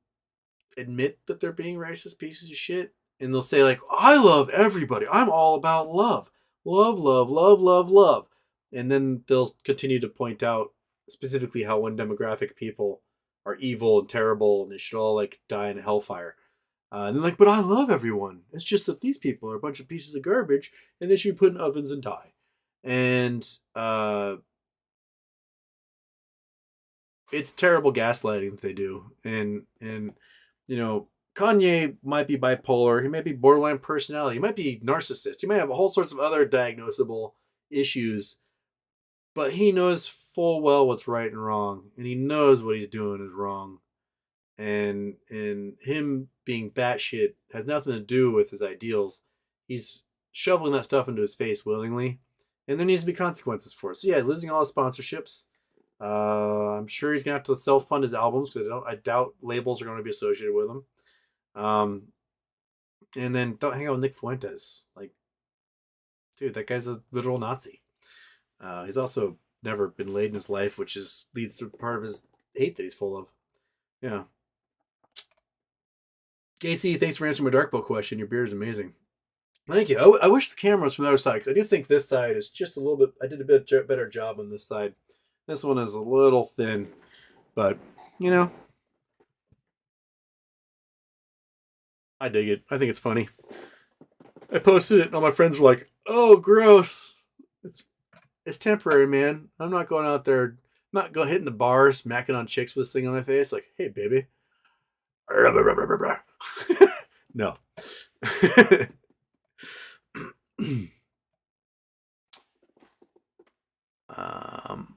admit that they're being racist pieces of shit. And they'll say, like, I love everybody. I'm all about love. Love, love, love, love, love. And then they'll continue to point out specifically how one demographic of people are evil and terrible and they should all, like, die in a hellfire. And they're like, but I love everyone. It's just that these people are a bunch of pieces of garbage and they should be put in ovens and die. And it's terrible gaslighting that they do. And you know, Kanye might be bipolar. He might be borderline personality. He might be narcissist. He might have all sorts of other diagnosable issues. But he knows full well what's right and wrong. And he knows what he's doing is wrong. And him being batshit has nothing to do with his ideals. He's shoveling that stuff into his face willingly. And there needs to be consequences for it. So yeah, he's losing all his sponsorships. I'm sure he's gonna have to self-fund his albums because I doubt labels are going to be associated with him. And then don't hang out with Nick Fuentes. Like, dude, that guy's a literal Nazi. He's also never been laid in his life, which leads to part of his hate that he's full of. Yeah. Casey, thanks for answering my Dark Book question. Your beer is amazing. Thank you. I wish the camera was from the other side because I do think this side is just a little bit. I did a bit better job on this side. This one is a little thin, but you know, I dig it. I think it's funny. I posted it, and all my friends were like, "Oh, gross." It's temporary, man. I'm not going out there. I'm not going hitting the bar, smacking on chicks with this thing on my face. Like, hey, baby. No.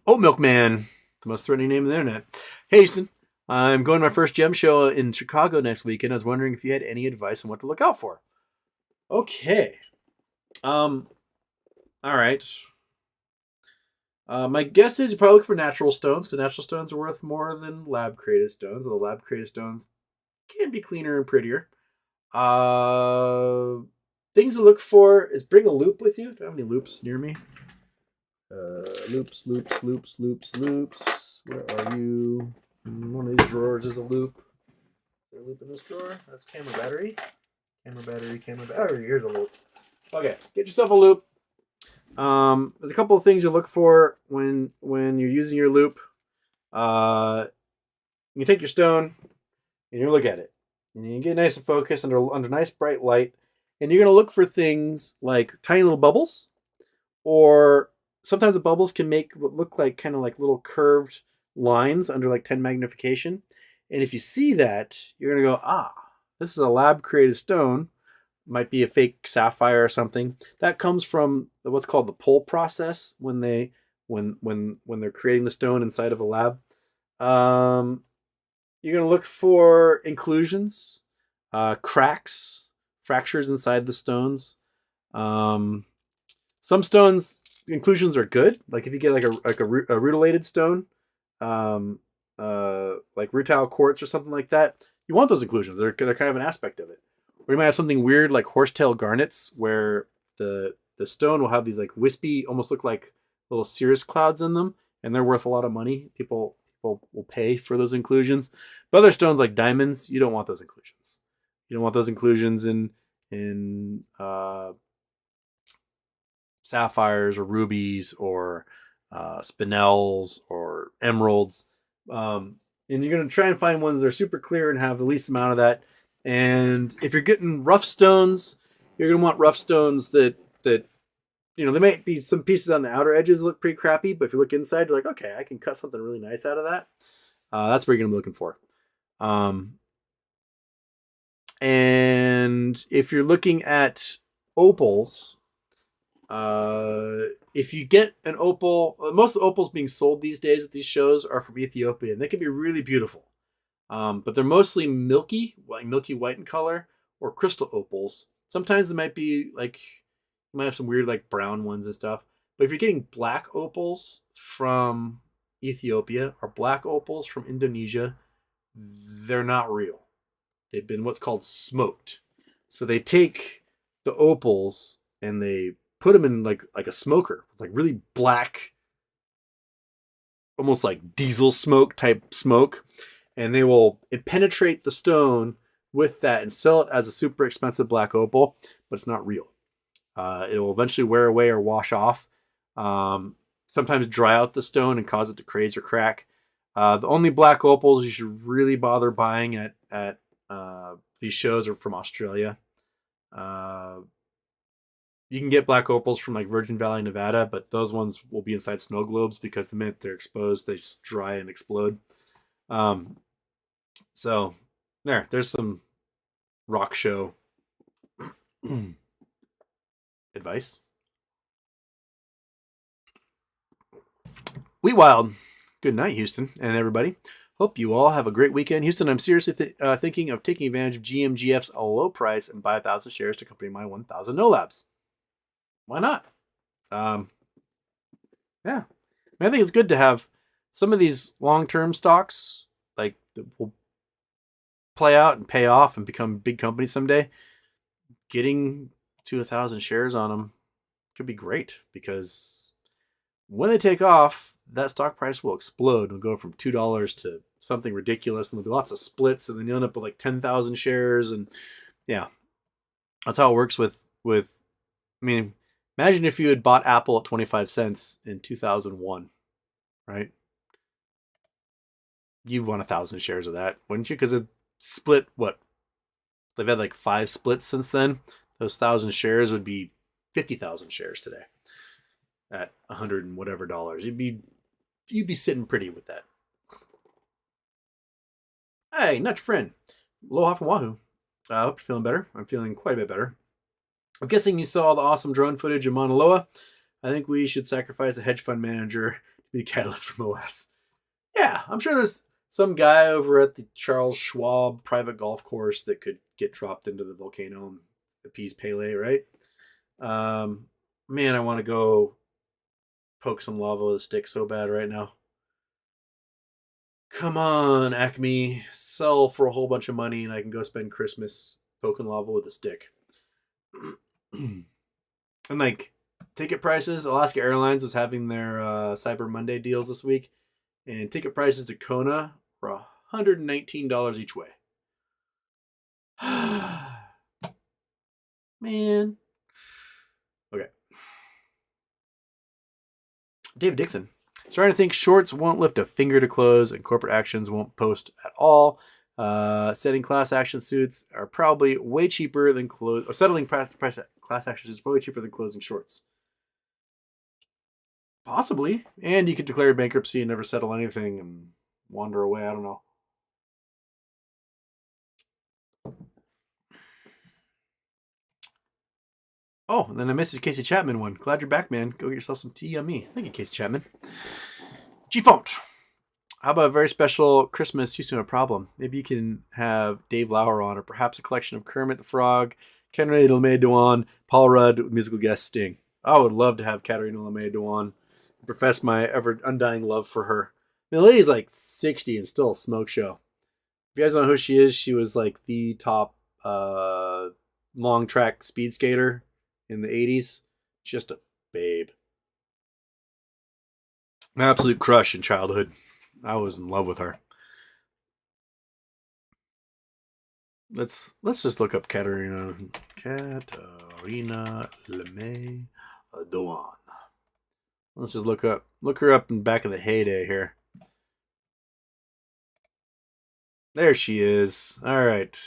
Oat Milk Man, the most threatening name on the internet. Hey, Houston. I'm going to my first gem show in Chicago next weekend. I was wondering if you had any advice on what to look out for. Okay. All right. My guess is you probably look for natural stones because natural stones are worth more than lab created stones. Although lab created stones can be cleaner and prettier. Things to look for is bring a loop with you. Do I have any loops near me? Loops. Where are you? In one of these drawers is a loop. Is there a loop in this drawer? That's camera battery. Camera battery. Here's a loop. Okay, get yourself a loop. There's a couple of things you look for when you're using your loop. You take your stone and you look at it, and you get nice and focused under nice bright light, and you're gonna look for things like tiny little bubbles, or sometimes the bubbles can make what look like kind of like little curved lines under like 10 magnification. And if you see that, you're gonna go, this is a lab created stone. Might be a fake sapphire or something. That comes from what's called the pull process when they're creating the stone inside of a lab. You're gonna look for inclusions, cracks, fractures inside the stones. Some stones inclusions are good. Like if you get like a rutilated stone, like rutile quartz or something like that, you want those inclusions. They're kind of an aspect of it. Or you might have something weird like horsetail garnets, where the stone will have these like wispy, almost look like little cirrus clouds in them, and they're worth a lot of money. People will pay for those inclusions. But other stones like diamonds, you don't want those inclusions. You don't want those inclusions in sapphires or rubies or spinels or emeralds. And you're going to try and find ones that are super clear and have the least amount of that. And if you're getting rough stones, you're going to want rough stones that there might be some pieces on the outer edges that look pretty crappy, but if you look inside, you're like, okay, I can cut something really nice out of that. That's what you're going to be looking for. And if you're looking at opals, if you get an opal, most of the opals being sold these days at these shows are from Ethiopia, and they can be really beautiful. But they're mostly milky white in color, or crystal opals. Sometimes they might be like, you might have some weird like brown ones and stuff. But if you're getting black opals from Ethiopia or black opals from Indonesia, they're not real. They've been what's called smoked. So they take the opals and they put them in like a smoker with like really black, almost like diesel smoke type smoke, and they will penetrate the stone with that and sell it as a super expensive black opal, but it's not real. It will eventually wear away or wash off. Sometimes dry out the stone and cause it to craze or crack. The only black opals you should really bother buying at these shows are from Australia. You can get black opals from like Virgin Valley, Nevada, but those ones will be inside snow globes because the minute they're exposed, they just dry and explode. So there's some rock show advice. Wheat Wild. Good night, Houston and everybody. Hope you all have a great weekend. Houston, I'm seriously thinking of taking advantage of GMGF's low price and buy 1,000 shares to accompany my 1,000 no labs. Why not? Yeah. I think it's good to have some of these long-term stocks, like, will play out and pay off and become big companies someday. Getting to 1,000 shares on them could be great, because when they take off, that stock price will explode. It'll go from $2 to something ridiculous, and there'll be lots of splits, and then you'll end up with like 10,000 shares. And yeah, that's how it works with. I mean, imagine if you had bought Apple at 25 cents in 2001, right? You'd want 1,000 shares of that, wouldn't you? Because it split, what? They've had like 5 splits since then. Those 1,000 shares would be 50,000 shares today at 100 and whatever dollars. You'd be sitting pretty with that. Hey, Nutch friend. Aloha from Wahoo. I hope you're feeling better. I'm feeling quite a bit better. I'm guessing you saw the awesome drone footage of Mauna Loa. I think we should sacrifice a hedge fund manager to be the catalyst from OS. Yeah, I'm sure there's some guy over at the Charles Schwab private golf course that could get dropped into the volcano and appease Pele, right? Man, I want to go poke some lava with a stick so bad right now. Come on, Acme, sell for a whole bunch of money and I can go spend Christmas poking lava with a stick. And like, ticket prices, Alaska Airlines was having their Cyber Monday deals this week, and ticket prices to Kona were $119 each way. Man. Okay. David Dixon. Starting to think shorts won't lift a finger to close and corporate actions won't post at all. Setting class action suits are probably way cheaper than settling class action suits is probably cheaper than closing shorts. Possibly. And you could declare bankruptcy and never settle anything and wander away. I don't know. Oh, and then I missed the Casey Chapman one. Glad you're back, man. Go get yourself some tea on me. Thank you, Casey Chapman. G-Font. How about a very special Christmas Houston a problem? Maybe you can have Dave Lauer on, or perhaps a collection of Kermit the Frog, Katarina LeMay Dewan, Paul Rudd with musical guest Sting. I would love to have Katarina LeMay Dewan. Profess my ever undying love for her. I mean, the lady's like 60 and still a smoke show. If you guys don't know who she is, she was like the top long track speed skater in the 80s. Just a babe. My absolute crush in childhood. I was in love with her. Let's just look up Katarina LeMay Dewan. Let's just look her up in back of the heyday here. There she is. All right.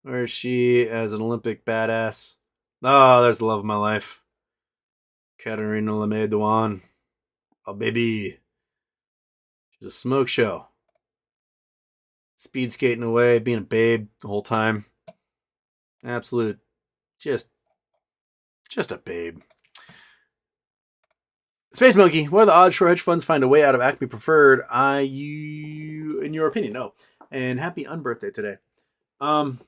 Where is she as an Olympic badass? Oh, there's the love of my life. Katarina LeMay Dewan. Oh, baby. She's a smoke show. Speed skating away, being a babe the whole time. Absolute. Just a babe. Space Monkey, what are the odds short hedge funds find a way out of Acme Preferred? In your opinion, no. And happy unbirthday today. The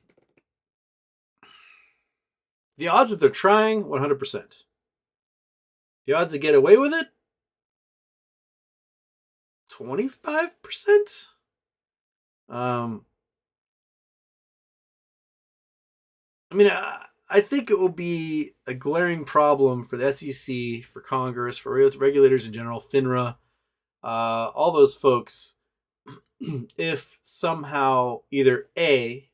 odds that they're trying, 100%. The odds to get away with it, 25%. I mean, I think it will be a glaring problem for the SEC, for Congress, for regulators in general, FINRA, all those folks, if somehow either A,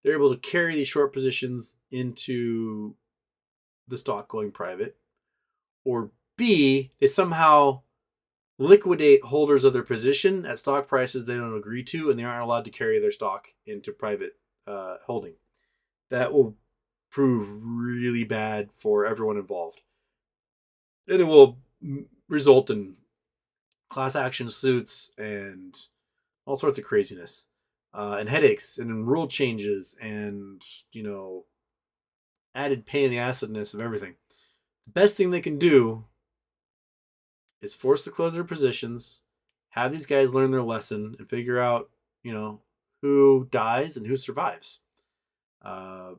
they're able to carry these short positions into the stock going private, or B, they somehow liquidate holders of their position at stock prices they don't agree to, and they aren't allowed to carry their stock into private holding. That will prove really bad for everyone involved. And it will result in class action suits and all sorts of craziness, and headaches and rule changes and, added pain in the acidness of everything. The best thing they can do is force to close their positions, have these guys learn their lesson, and figure out, who dies and who survives. I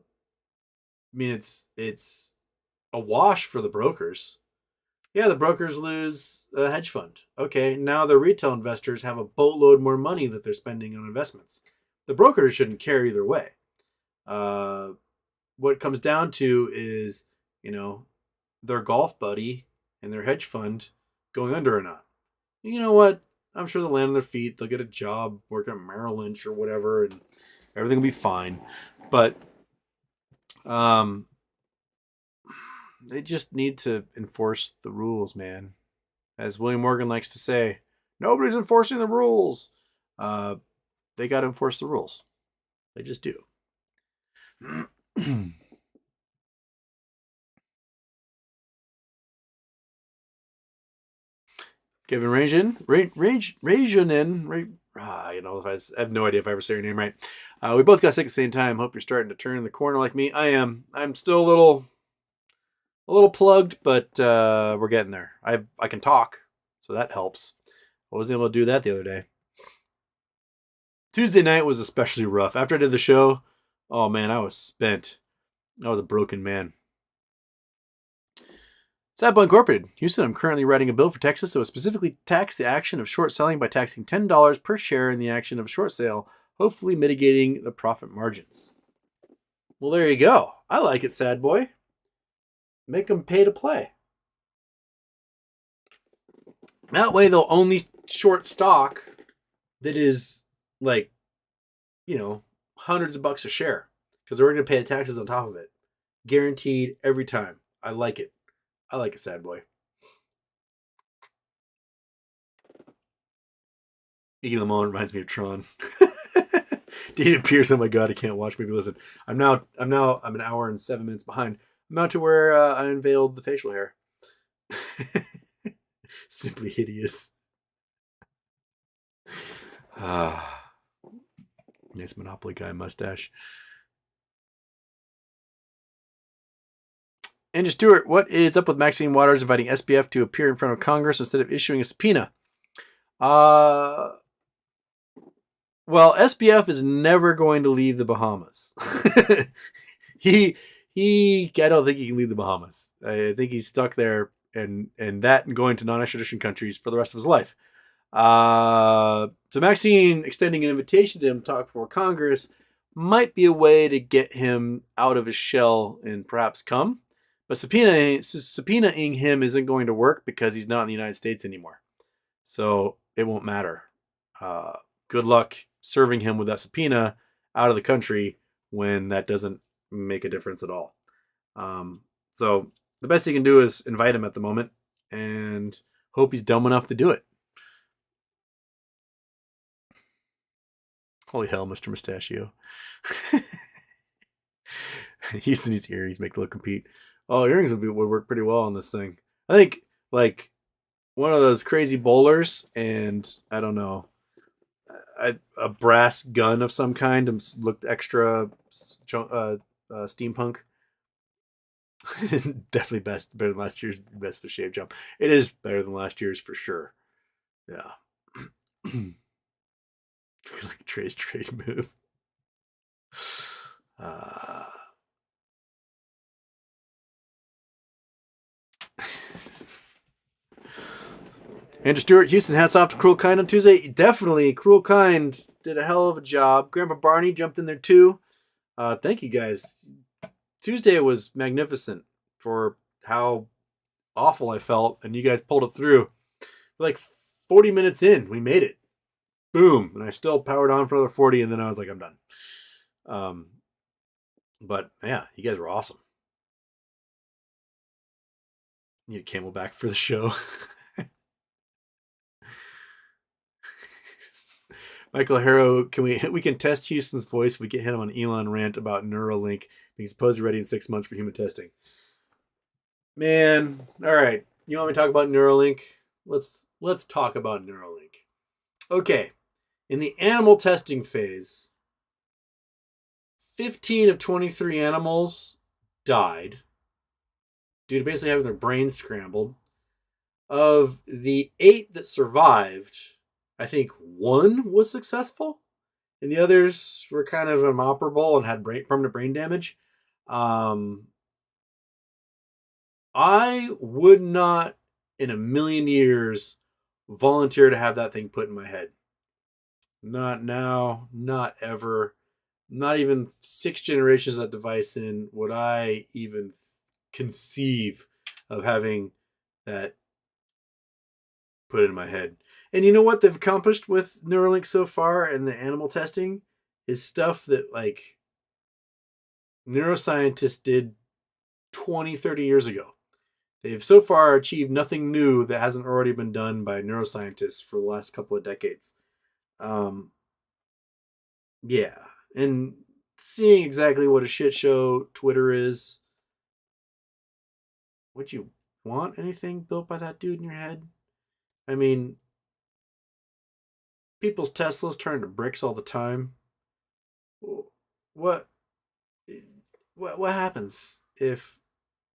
mean, it's a wash for the brokers. Yeah, the brokers lose a hedge fund. Okay, now the retail investors have a boatload more money that they're spending on investments. The brokers shouldn't care either way. Uh, what it comes down to is, you know, their golf buddy and their hedge fund going under or not. You know what? I'm sure they'll land on their feet. They'll get a job working at Merrill Lynch or whatever, and everything will be fine. But um, they just need to enforce the rules, man. As William Morgan likes to say, nobody's enforcing the rules. Uh, they got to enforce the rules. They just do. Kevin Rajanin, I have no idea if I ever say your name right. We both got sick at the same time. Hope you're starting to turn the corner like me. I am. I'm still a little plugged, but we're getting there. I can talk, so that helps. I was able to do that the other day. Tuesday night was especially rough. After I did the show, oh man, I was spent. I was a broken man. Sad Boy Incorporated. Houston, I'm currently writing a bill for Texas that would specifically tax the action of short selling by taxing $10 per share in the action of a short sale, hopefully mitigating the profit margins. Well, there you go. I like it, Sad Boy. Make them pay to play. That way they'll only short stock that is like, hundreds of bucks a share because they're going to pay the taxes on top of it. Guaranteed every time. I like it. I like it, Sad Boy. Iggy Lamone reminds me of Tron. David Pierce, oh my god, I can't watch. Maybe listen. I'm an hour and 7 minutes behind. I'm out to where I unveiled the facial hair. Simply hideous. Nice Monopoly guy mustache. Andrew Stewart, what is up with Maxine Waters inviting SBF to appear in front of Congress instead of issuing a subpoena? Well, SBF is never going to leave the Bahamas. I don't think he can leave the Bahamas. I think he's stuck there and going to non-extradition countries for the rest of his life. So Maxine extending an invitation to him to talk before Congress might be a way to get him out of his shell and perhaps come. But subpoenaing him isn't going to work because he's not in the United States anymore. So it won't matter. Good luck serving him with that subpoena out of the country when that doesn't make a difference at all. So the best you can do is invite him at the moment and hope he's dumb enough to do it. Holy hell, Mr. Mustachio. Houston needs earrings, make the look compete. Oh, earrings would work pretty well on this thing. I think like one of those crazy bowlers and I don't know, a brass gun of some kind looked extra steampunk. Definitely better than last year's best of shave jump. It is better than last year's for sure. Yeah. Like a Trey's trade move. Andrew Stewart, Houston, hats off to Cruel Kind on Tuesday. Definitely, Cruel Kind did a hell of a job. Grandpa Barney jumped in there too. Thank you guys. Tuesday was magnificent for how awful I felt, and you guys pulled it through. Like 40 minutes in, we made it. Boom. And I still powered on for another 40, and then I was like, I'm done. But yeah, you guys were awesome. Need a Camelback for the show. Michael Harrow, we can test Houston's voice if we get him on Elon rant about Neuralink being supposedly ready in 6 months for human testing. Man, all right. You want me to talk about Neuralink? Let's talk about Neuralink. Okay. In the animal testing phase, 15 of 23 animals died due to basically having their brains scrambled. Of the 8 that survived, I think 1 was successful, and the others were kind of inoperable and had permanent brain damage. I would not in a million years volunteer to have that thing put in my head. Not now, not ever, not even 6 generations of that device in would I even conceive of having that put in my head. And you know what they've accomplished with Neuralink so far and the animal testing is stuff that like neuroscientists did 20, 30 years ago. They've so far achieved nothing new that hasn't already been done by neuroscientists for the last couple of decades. Um, yeah. And seeing exactly what a shit show Twitter is, would you want anything built by that dude in your head? I mean, people's Teslas turn to bricks all the time. What what happens if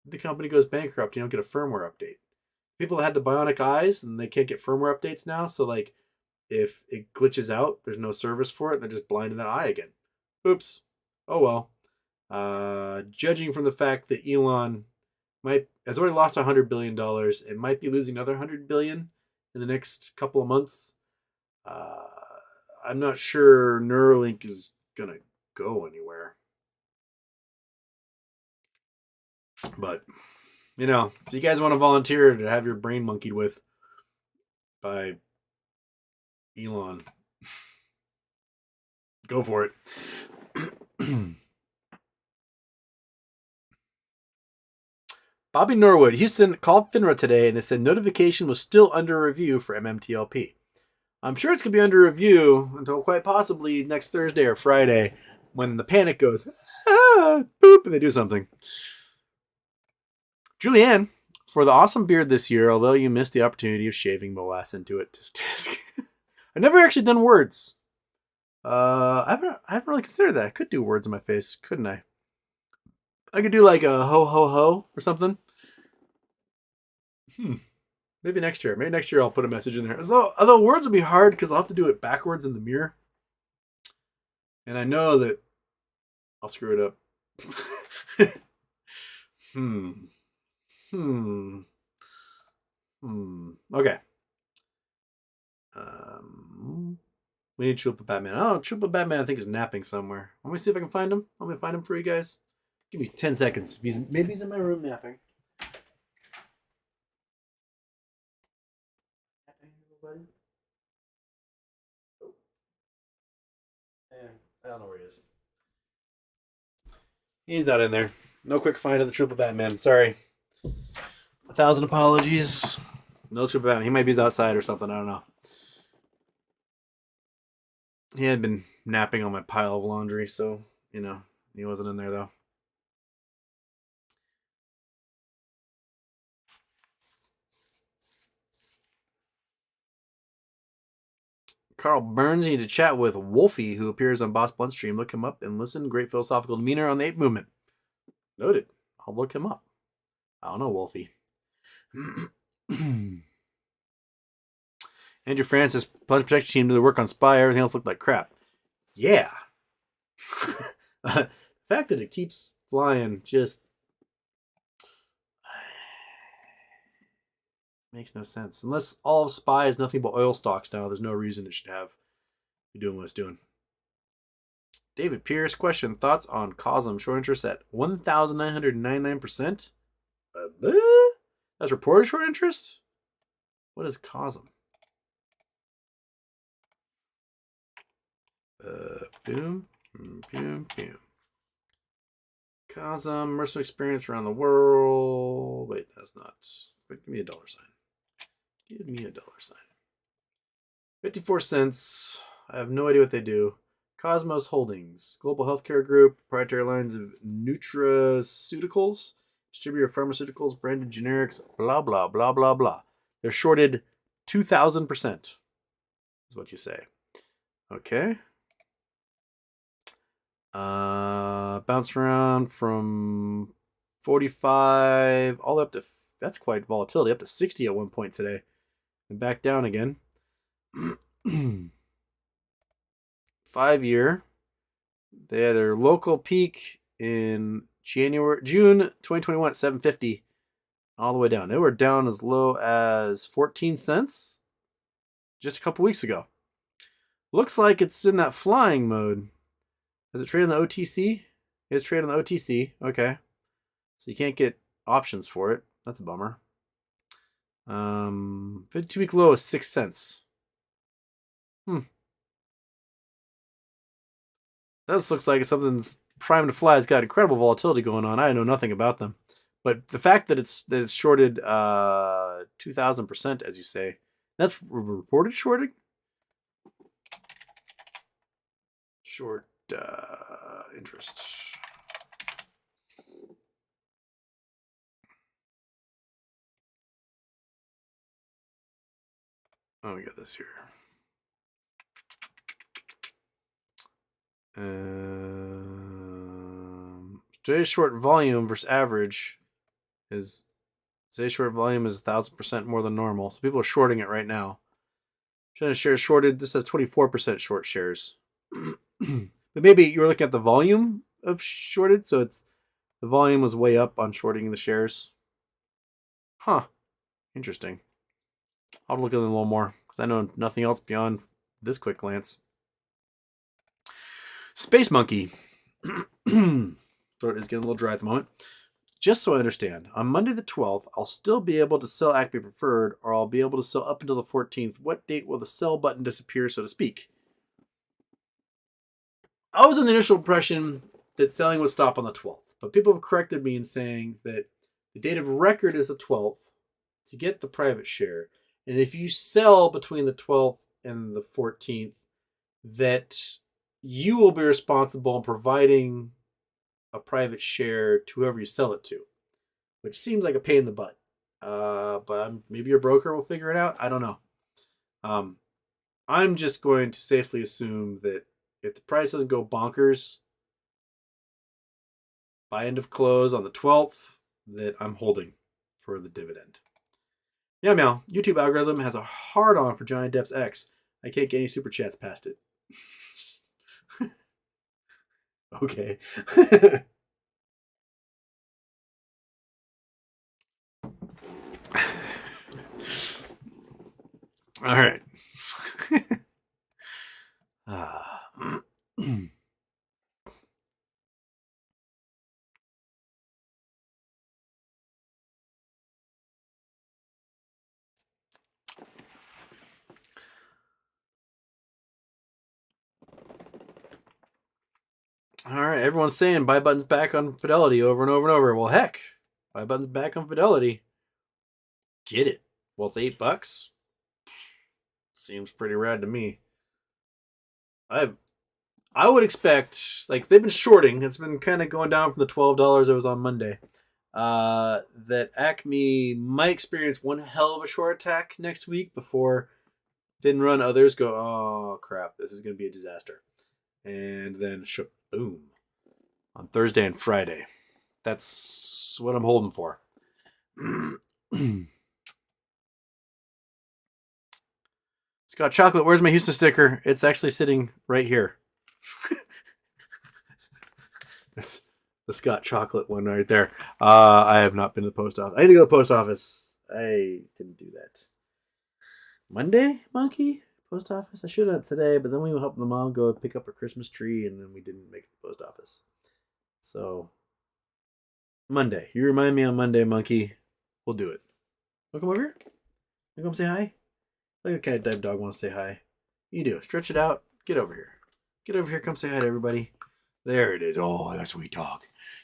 the company goes bankrupt? You don't get a firmware update. People that had the bionic eyes and they can't get firmware updates now. So like, if it glitches out, there's no service for it. They're just blind in that eye again. Oops. Oh well. Judging from the fact that Elon has already lost $100 billion and might be losing another $100 billion in the next couple of months, uh, I'm not sure Neuralink is gonna go anywhere. But if you guys want to volunteer to have your brain monkeyed with by Elon, go for it. Bobby Norwood, Houston called FINRA today and they said notification was still under review for MMTLP. I'm sure it's going to be under review until quite possibly next Thursday or Friday when the panic goes, boop, and they do something. Julianne, for the awesome beard this year, although you missed the opportunity of shaving molasses into it, tisk tisk. I've never actually done words. I haven't really considered that. I could do words on my face, couldn't I? I could do like a ho ho ho or something. Maybe next year. Maybe next year I'll put a message in there. Although words would be hard because I'll have to do it backwards in the mirror. And I know that I'll screw it up. Okay. We need Chupa Batman. Oh, Chupa Batman I think is napping somewhere. Let me see if I can find him. Let me find him for you guys. Give me 10 seconds. Maybe he's in my room napping. I don't know where he is. He's not in there. No quick find of the Chupa Batman. Sorry. 1,000 apologies. No Chupa Batman. He might be outside or something. I don't know. He had been napping on my pile of laundry, so, he wasn't in there, though. Carl Burns, you need to chat with Wolfie, who appears on Boss Blunt stream. Look him up and listen. Great philosophical demeanor on the ape movement. Noted. I'll look him up. I don't know, Wolfie. Andrew Francis, punch protection team to the work on Spy. Everything else looked like crap. Yeah. The fact that it keeps flying just makes no sense. Unless all of Spy is nothing but oil stocks now, there's no reason it should be doing what it's doing. David Pierce, question. Thoughts on COSM short interest at 1,999%? That's reported short interest? What is COSM? Boom, boom, boom. COSM, mercenary experience around the world. Wait, that's not. But give me a dollar sign. Give me a dollar sign. 54 cents. I have no idea what they do. Cosmos Holdings, global healthcare group, proprietary lines of nutraceuticals, distributor of pharmaceuticals, branded generics, blah, blah, blah, blah, blah. They're shorted 2,000%, is what you say. Okay. Bounced around from 45 all the way up to, that's quite volatility, up to 60 at one point today. And back down again. 5 year. They had their local peak in June 2021 at 750. all the way down. They were down as low as 14 cents just a couple weeks ago. Looks like it's in that flying mode. Is it traded on the OTC? It's traded on the OTC. Okay. So you can't get options for it. That's a bummer. 52-week low is 6 cents. This looks like something's primed to fly. It's got incredible volatility going on. I know nothing about them. But the fact that it's shorted 2,000%, as you say, that's reported shorting? Short interest. Oh, we got this here. Today's short volume versus average is 1,000% more than normal. So people are shorting it right now. China shares shorted. This has 24% short shares. But maybe you were looking at the volume of shorted, so it's the volume was way up on shorting the shares. Huh. Interesting. I'll look at them a little more because I know nothing else beyond this quick glance. Space Monkey. Throat is getting a little dry at the moment. Just so I understand, on Monday the 12th, I'll still be able to sell Acme Preferred, or I'll be able to sell up until the 14th. What date will the sell button disappear, so to speak? I was in the initial impression that selling would stop on the 12th, but people have corrected me in saying that the date of record is the 12th to get the private share. And if you sell between the 12th and the 14th, that you will be responsible in providing a private share to whoever you sell it to, which seems like a pain in the butt. But maybe your broker will figure it out. I don't know. I'm just going to safely assume that if the price doesn't go bonkers by end of close on the 12th, that I'm holding for the dividend. Yeah, meow. YouTube algorithm has a hard on for Johnny Depp's ex. I can't get any super chats past it. Okay. All right. All right, everyone's saying buy buttons back on Fidelity over and over and over. Well, heck, buy buttons back on Fidelity. Get it. Well, it's $8. Seems pretty rad to me. I would expect, like, they've been shorting. It's been kind of going down from the $12 it was on Monday. That Acme might experience one hell of a short attack next week before then run others go, oh crap, this is going to be a disaster. And then boom on Thursday and Friday. That's what I'm holding for. Scott Chocolate, where's my Houston sticker? It's actually sitting right here. The Scott Chocolate one right there. I have not been to the post office. I need to go to the post office. I didn't do that. Monday, Monkey? Post office? I should have today, but then we helped the mom go pick up her Christmas tree, and then we didn't make it to the post office. So, Monday. You remind me on Monday, Monkey. We'll do it. Want to come over here? You come say hi? Look at the kind of type dog wants to say hi. You do. Stretch it out. Get over here. Get over here. Come say hi to everybody. There it is. Oh, that sweet dog.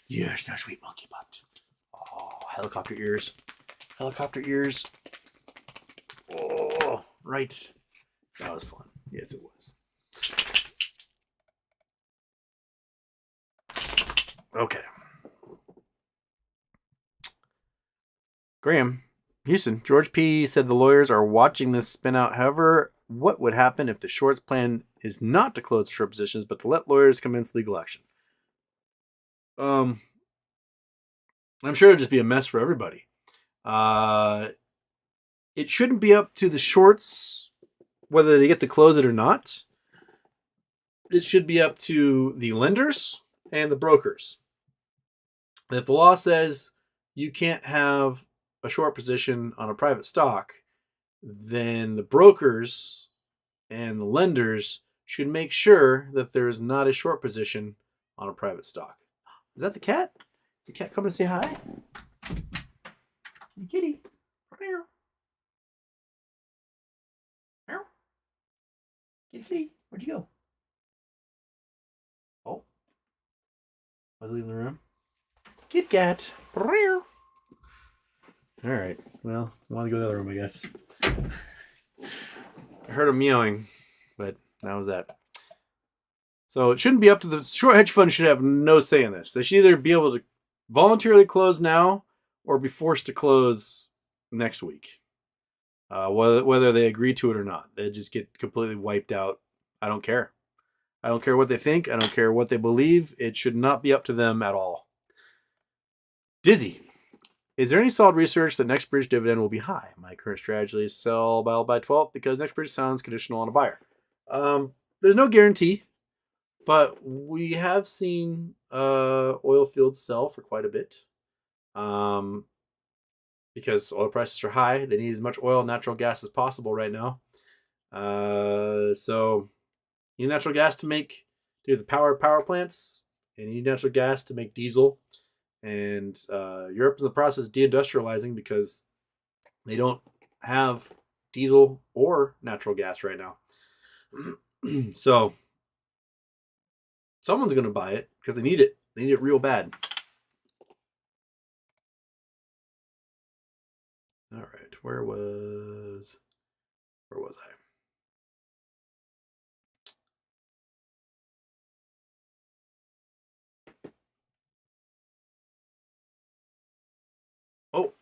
Yes, that sweet monkey butt. Oh, helicopter ears. Helicopter ears. Oh, right. That was fun. Yes, it was. Okay. Graham, Houston, George P. said the lawyers are watching this spin out. However, what would happen if the shorts plan is not to close short positions, but to let lawyers commence legal action? I'm sure it'll just be a mess for everybody. It shouldn't be up to the shorts whether they get to close it or not. It should be up to the lenders and the brokers. If the law says you can't have a short position on a private stock, then the brokers and the lenders should make sure that there is not a short position on a private stock. Is that the cat? Is the cat coming to say hi? Kitty. Kitty, where'd you go? Oh, was I leaving the room? Kit Kat. All right. Well, I want to go to the other room, I guess. I heard him meowing, but that was that. So it shouldn't be up to the short hedge fund. Should have no say in this. They should either be able to voluntarily close now or be forced to close next week. Whether they agree to it or not, they just get completely wiped out. I don't care. I don't care what they think. I don't care what they believe. It should not be up to them at all. Dizzy. Is there any solid research that next bridge dividend will be high? My current strategy is sell by 12 because next bridge sounds conditional on a buyer. There's no guarantee, but we have seen oil fields sell for quite a bit. Because oil prices are high. They need as much oil and natural gas as possible right now. So you need natural gas to do the power plants, and you need natural gas to make diesel. And Europe is in the process of deindustrializing because they don't have diesel or natural gas right now. So someone's going to buy it because they need it. They need it real bad. All right, where was I? Oh,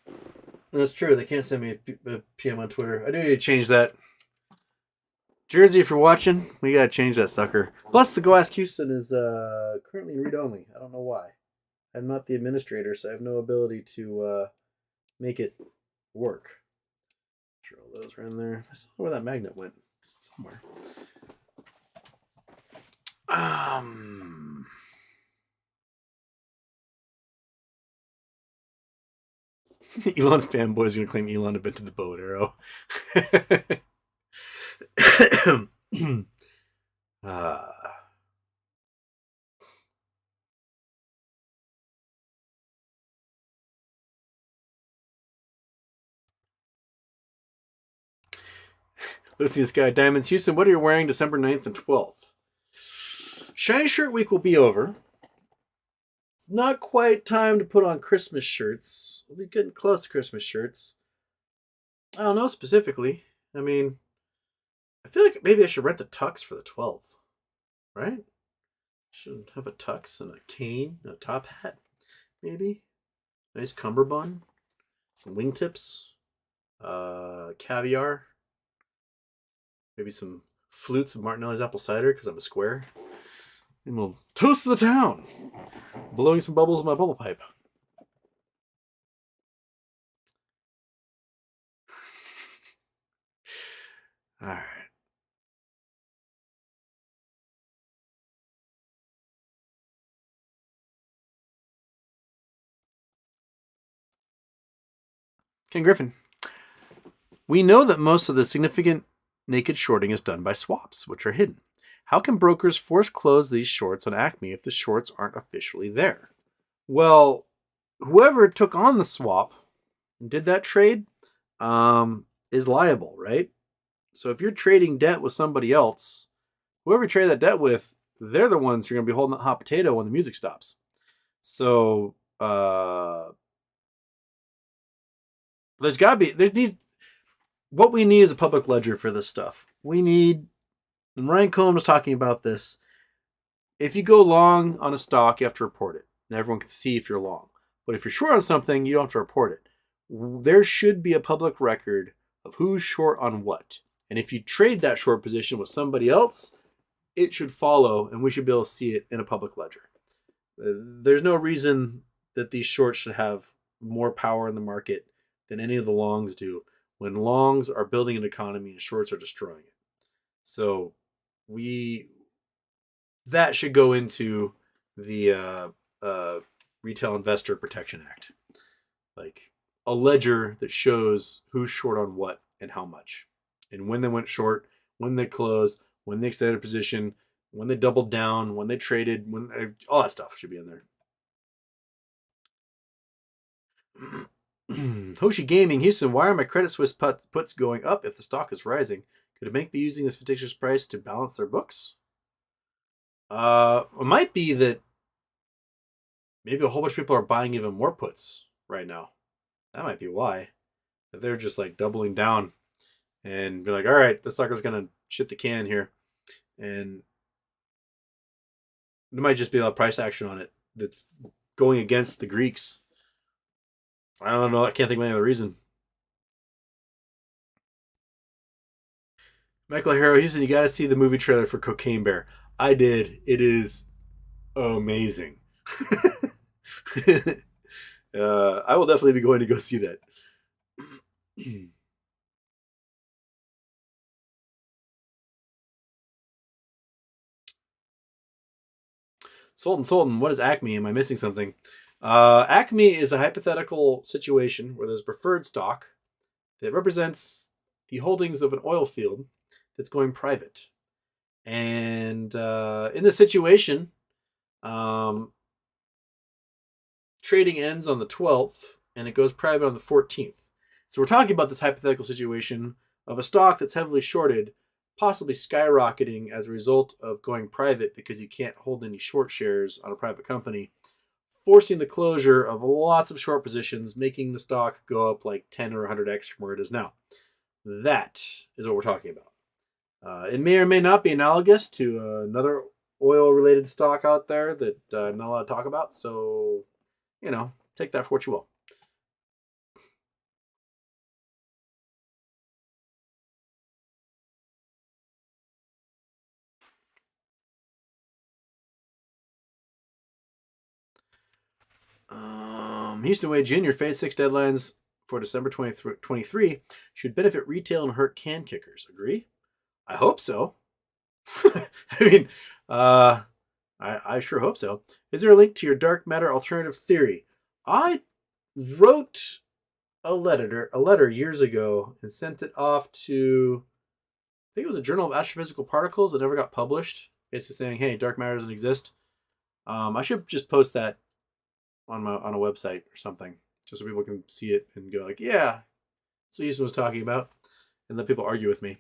that's true. They can't send me a PM on Twitter. I do need to change that. Jersey, if you're watching, we gotta change that sucker. Plus, the Go Ask Houston is currently read only. I don't know why. I'm not the administrator, so I have no ability to make it work. Sure, all those are in there. I still know where that magnet went. It's somewhere. Elon's fanboy is going to claim Elon invented the bow and arrow. Lucius Guy, Diamonds Houston, what are you wearing December 9th and 12th? Shiny Shirt Week will be over. It's not quite time to put on Christmas shirts. We'll be getting close to Christmas shirts. I don't know specifically. I mean, I feel like maybe I should rent a tux for the 12th. Right? Should have a tux and a cane and a top hat. Maybe. Nice cummerbund. Some wingtips. Caviar. Maybe some flutes of Martinelli's apple cider because I'm a square. And we'll toast the town. Blowing some bubbles in my bubble pipe. All right. Ken Griffin. We know that most of the significant naked shorting is done by swaps, which are hidden. How can brokers force close these shorts on Acme if the shorts aren't officially there? Well, whoever took on the swap and did that trade is liable, right? So if you're trading debt with somebody else, whoever you trade that debt with, they're the ones who are going to be holding that hot potato when the music stops. So there's got to be what we need is a public ledger for this stuff. We need, and Ryan Cohen was talking about this. If you go long on a stock, you have to report it. And everyone can see if you're long. But if you're short on something, you don't have to report it. There should be a public record of who's short on what. And if you trade that short position with somebody else, it should follow, and we should be able to see it in a public ledger. There's no reason that these shorts should have more power in the market than any of the longs do, when longs are building an economy and shorts are destroying it. So that should go into the Retail Investor Protection Act. Like, a ledger that shows who's short on what and how much, and when they went short, when they closed, when they extended position, when they doubled down, when they traded, all that stuff should be in there. Hoshi Gaming, Houston, why are my Credit Suisse puts going up if the stock is rising? Could a bank be using this fictitious price to balance their books? It might be that maybe a whole bunch of people are buying even more puts right now. That might be why. If they're just like doubling down and be like, all right, the sucker's gonna shit the can here, and there might just be a lot of price action on it that's going against the Greeks. I don't know. I can't think of any other reason. Michael Harrow, Houston, you got to see the movie trailer for Cocaine Bear. I did. It is amazing. I will definitely be going to go see that. Sultan, what is Acme? Am I missing something? Acme is a hypothetical situation where there's preferred stock that represents the holdings of an oil field that's going private. And in this situation, trading ends on the 12th and it goes private on the 14th. So we're talking about this hypothetical situation of a stock that's heavily shorted, possibly skyrocketing as a result of going private because you can't hold any short shares on a private company, forcing the closure of lots of short positions, making the stock go up like 10 or 100x from where it is now. That is what we're talking about. It may or may not be analogous to another oil-related stock out there that I'm not allowed to talk about. So, take that for what you will. Houston Wade Jr. Phase 6 deadlines for December 2023 should benefit retail and hurt can kickers. Agree? I hope so. I mean, I sure hope so. Is there a link to your dark matter alternative theory? I wrote a letter years ago and sent it off to, I think it was a Journal of Astrophysical Particles that never got published, basically saying, hey, dark matter doesn't exist. I should just post that on a website or something, just so people can see it and go like, yeah, that's what Houston was talking about, and let people argue with me.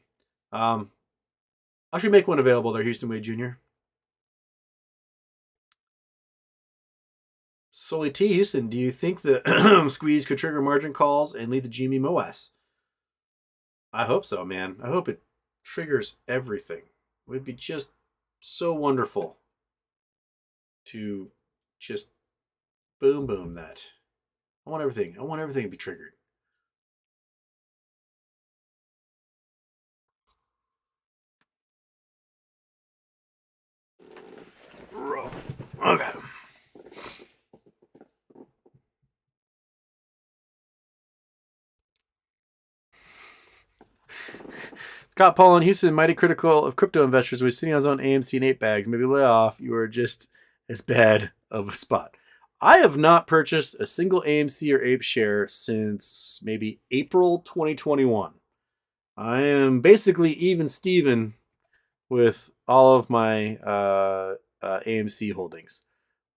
I should make one available there, Houston Wade Jr. Solly T. Houston, do you think the squeeze could trigger margin calls and lead to GME MOAS? I hope so, man. I hope it triggers everything. It would be just so wonderful to just boom that. I want everything. I want everything to be triggered. Okay. Scott Paul in Houston, mighty critical of crypto investors, was sitting on his own AMC and 8 bags. Maybe lay off. You are just as bad of a spot. I have not purchased a single AMC or APE share since maybe April 2021. I am basically even Steven with all of my AMC holdings.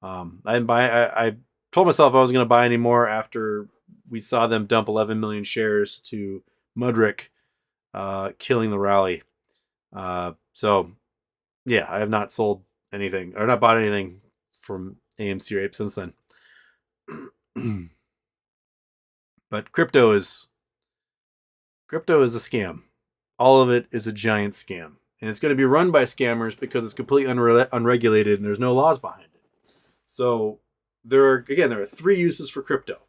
I told myself I wasn't going to buy any more after we saw them dump 11 million shares to Mudrick, killing the rally. So, yeah, I have not sold anything or not bought anything from AMC or APE since then. But crypto is a scam. All of it is a giant scam. And it's going to be run by scammers because it's completely unregulated and there's no laws behind it. So there are 3 uses for crypto: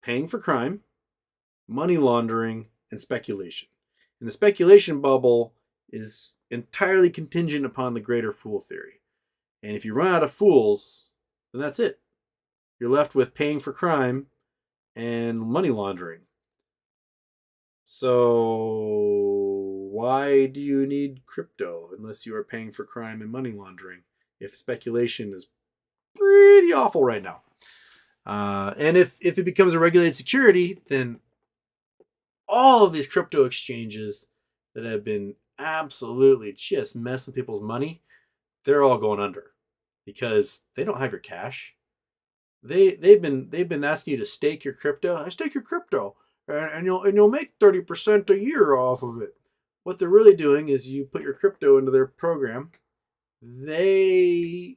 paying for crime, money laundering, and speculation. And the speculation bubble is entirely contingent upon the greater fool theory. And if you run out of fools, then that's it. You're left with paying for crime and money laundering. So why do you need crypto unless you are paying for crime and money laundering if speculation is pretty awful right now? And if it becomes a regulated security, then all of these crypto exchanges that have been absolutely just messing people's money, they're all going under because they don't have your cash. They've been asking you to stake your crypto. I stake your crypto, and you'll make 30% a year off of it. What they're really doing is you put your crypto into their program. They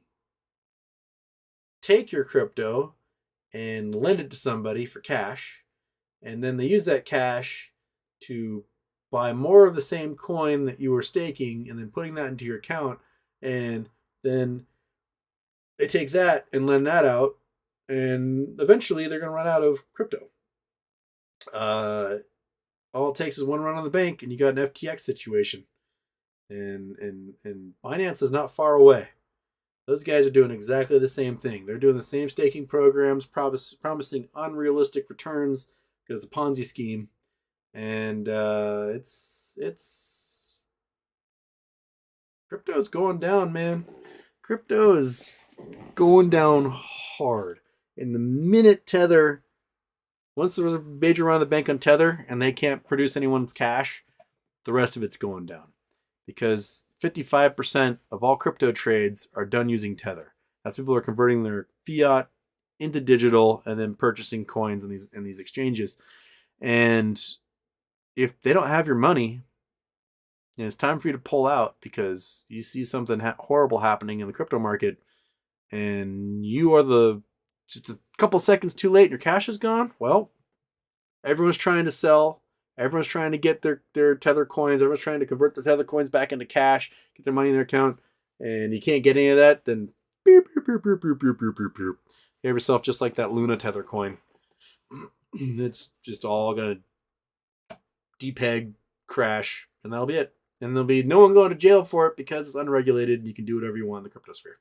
take your crypto and lend it to somebody for cash, and then they use that cash to buy more of the same coin that you were staking, and then putting that into your account, and then they take that and lend that out, and eventually they're going to run out of crypto. All it takes is one run on the bank, and you got an FTX situation, and Binance is not far away. Those guys are doing exactly the same thing. They're doing the same staking programs, promising unrealistic returns because it's a Ponzi scheme, and it's crypto is going down, man. Crypto is going down hard. In the minute Tether, once there was a major run on the bank on Tether and they can't produce anyone's cash, the rest of it's going down. Because 55% of all crypto trades are done using Tether. That's people are converting their fiat into digital and then purchasing coins in these exchanges. And if they don't have your money, it's time for you to pull out because you see something horrible happening in the crypto market, and you are just a couple seconds too late and your cash is gone. Well, everyone's trying to sell. Everyone's trying to get their Tether coins. Everyone's trying to convert the Tether coins back into cash, get their money in their account, and you can't get any of that, then beep, beep, beep, beep, beep, beep, beep, beep, beep. You have yourself just like that Luna Tether coin. It's just all going to depeg, crash, and that'll be it. And there'll be no one going to jail for it because it's unregulated and you can do whatever you want in the crypto sphere.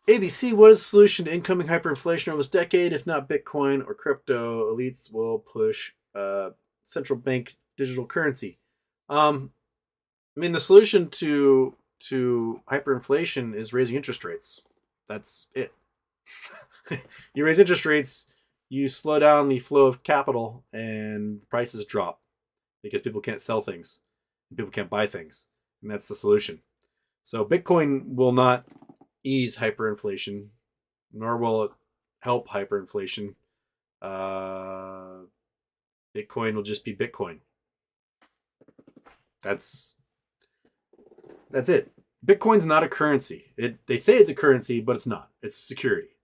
ABC, what is the solution to incoming hyperinflation over this decade? If not Bitcoin or crypto, elites will push central bank digital currency. I mean, the solution to hyperinflation is raising interest rates. That's it. You raise interest rates, you slow down the flow of capital, and prices drop because people can't sell things, people can't buy things, and that's the solution. So Bitcoin will not ease hyperinflation, nor will it help hyperinflation. Bitcoin will just be Bitcoin. That's it. Bitcoin's not a currency. They say it's a currency, but it's not. It's a security.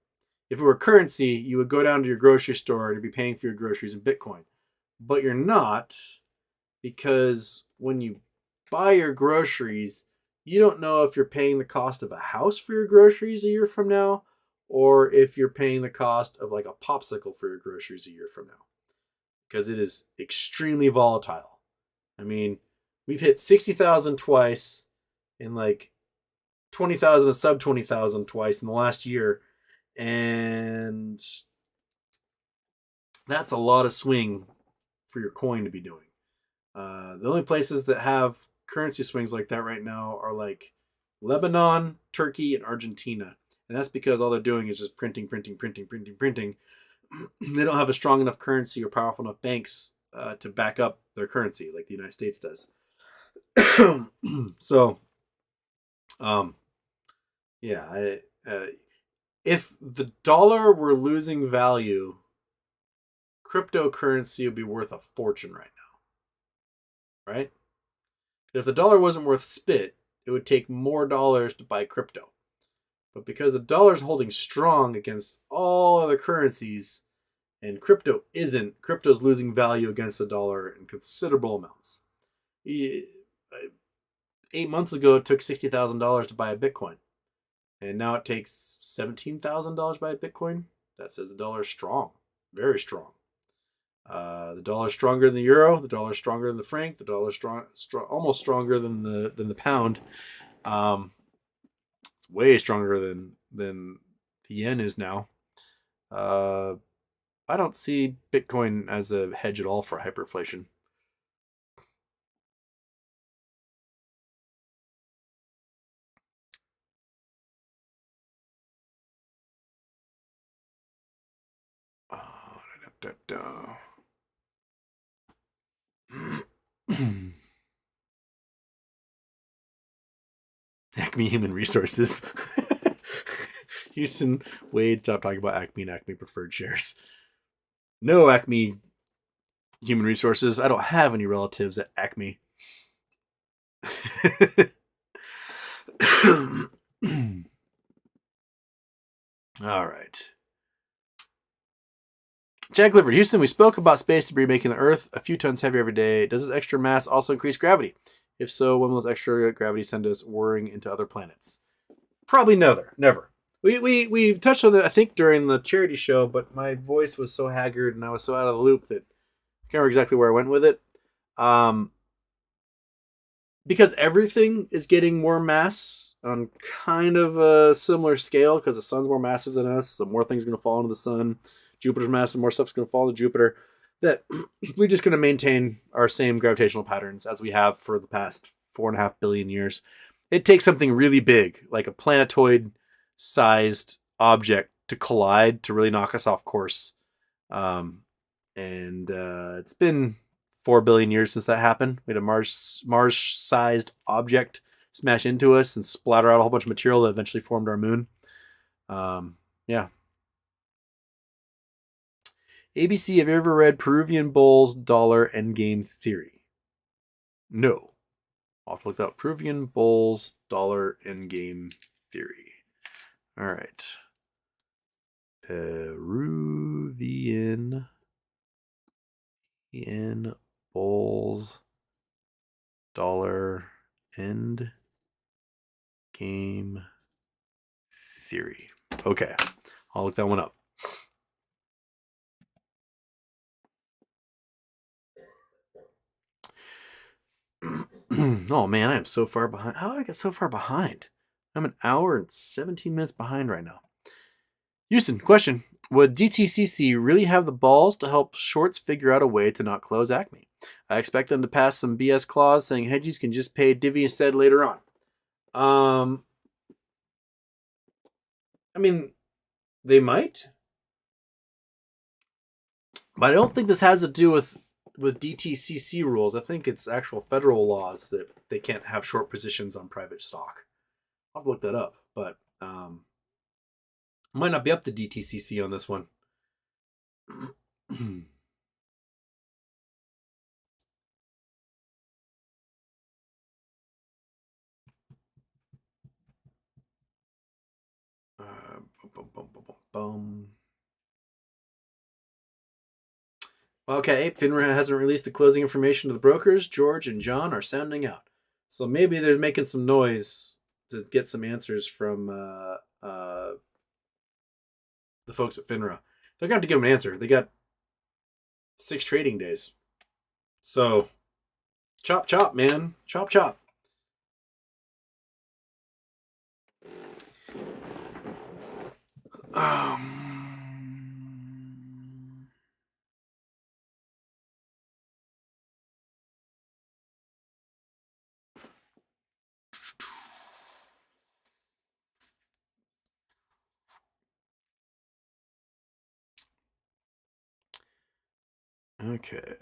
If it were a currency, you would go down to your grocery store and be paying for your groceries in Bitcoin. But you're not, because when you buy your groceries, you don't know if you're paying the cost of a house for your groceries a year from now, or if you're paying the cost of like a popsicle for your groceries a year from now. Because it is extremely volatile. I mean, we've hit 60,000 twice and like 20,000 and sub 20,000 twice in the last year. And that's a lot of swing for your coin to be doing. The only places that have currency swings like that right now are like Lebanon, Turkey, and Argentina. And that's because all they're doing is just printing. They don't have a strong enough currency or powerful enough banks to back up their currency like the United States does. So, yeah, if the dollar were losing value, cryptocurrency would be worth a fortune right now. Right? If the dollar wasn't worth spit, it would take more dollars to buy crypto. But because the dollar is holding strong against all other currencies, and crypto isn't, crypto's losing value against the dollar in considerable amounts. 8 months ago, it took $60,000 to buy a Bitcoin. And now it takes $17,000 to buy a Bitcoin. That says the dollar is strong, very strong. The dollar is stronger than the euro. The dollar is stronger than the franc. The dollar is almost stronger than the pound. It's way stronger than the yen is now. I don't see Bitcoin as a hedge at all for hyperinflation. Acme Human Resources. Houston, Wade, stop talking about Acme and Acme preferred shares. No, Acme Human Resources. I don't have any relatives at Acme. All right. Jack Clifford, Houston, we spoke about space debris making the Earth a few tons heavier every day. Does this extra mass also increase gravity? If so, when will this extra gravity send us whirring into other planets? Probably never. We touched on that, I think, during the charity show, but my voice was so haggard and I was so out of the loop that I can't remember exactly where I went with it. Because everything is getting more mass on kind of a similar scale because the sun's more massive than us, so more things are going to fall into the sun. Jupiter's massive, more stuff's going to fall into Jupiter. That we're just going to maintain our same gravitational patterns as we have for the past 4.5 billion years. It takes something really big, like a planetoid-sized object, to collide to really knock us off course. It's been 4 billion years since that happened. We had a Mars-sized object smash into us and splatter out a whole bunch of material that eventually formed our moon. Yeah. ABC, have you ever read Peruvian Bull's Dollar Endgame Theory? No. I'll have to look that up. Peruvian Bull's Dollar Endgame Theory. All right. Peruvian Bull's Dollar End Game Theory. Okay. I'll look that one up. Oh man, I am so far behind. How did I get so far behind? I'm an hour and 17 minutes behind right now. Houston, question. Would DTCC really have the balls to help shorts figure out a way to not close Acme? I expect them to pass some BS clause saying hedgies can just pay divvy instead later on. I mean, they might. But I don't think this has to do with DTCC rules. I think it's actual federal laws that they can't have short positions on private stock. I'll have to look that up, but might not be up to DTCC on this one. Okay, FINRA hasn't released the closing information to the brokers. George and John are sounding out. So maybe they're making some noise to get some answers from the folks at FINRA. They're going to have to give them an answer. They got 6 trading days. So, chop, chop, man. Chop, chop. Okay.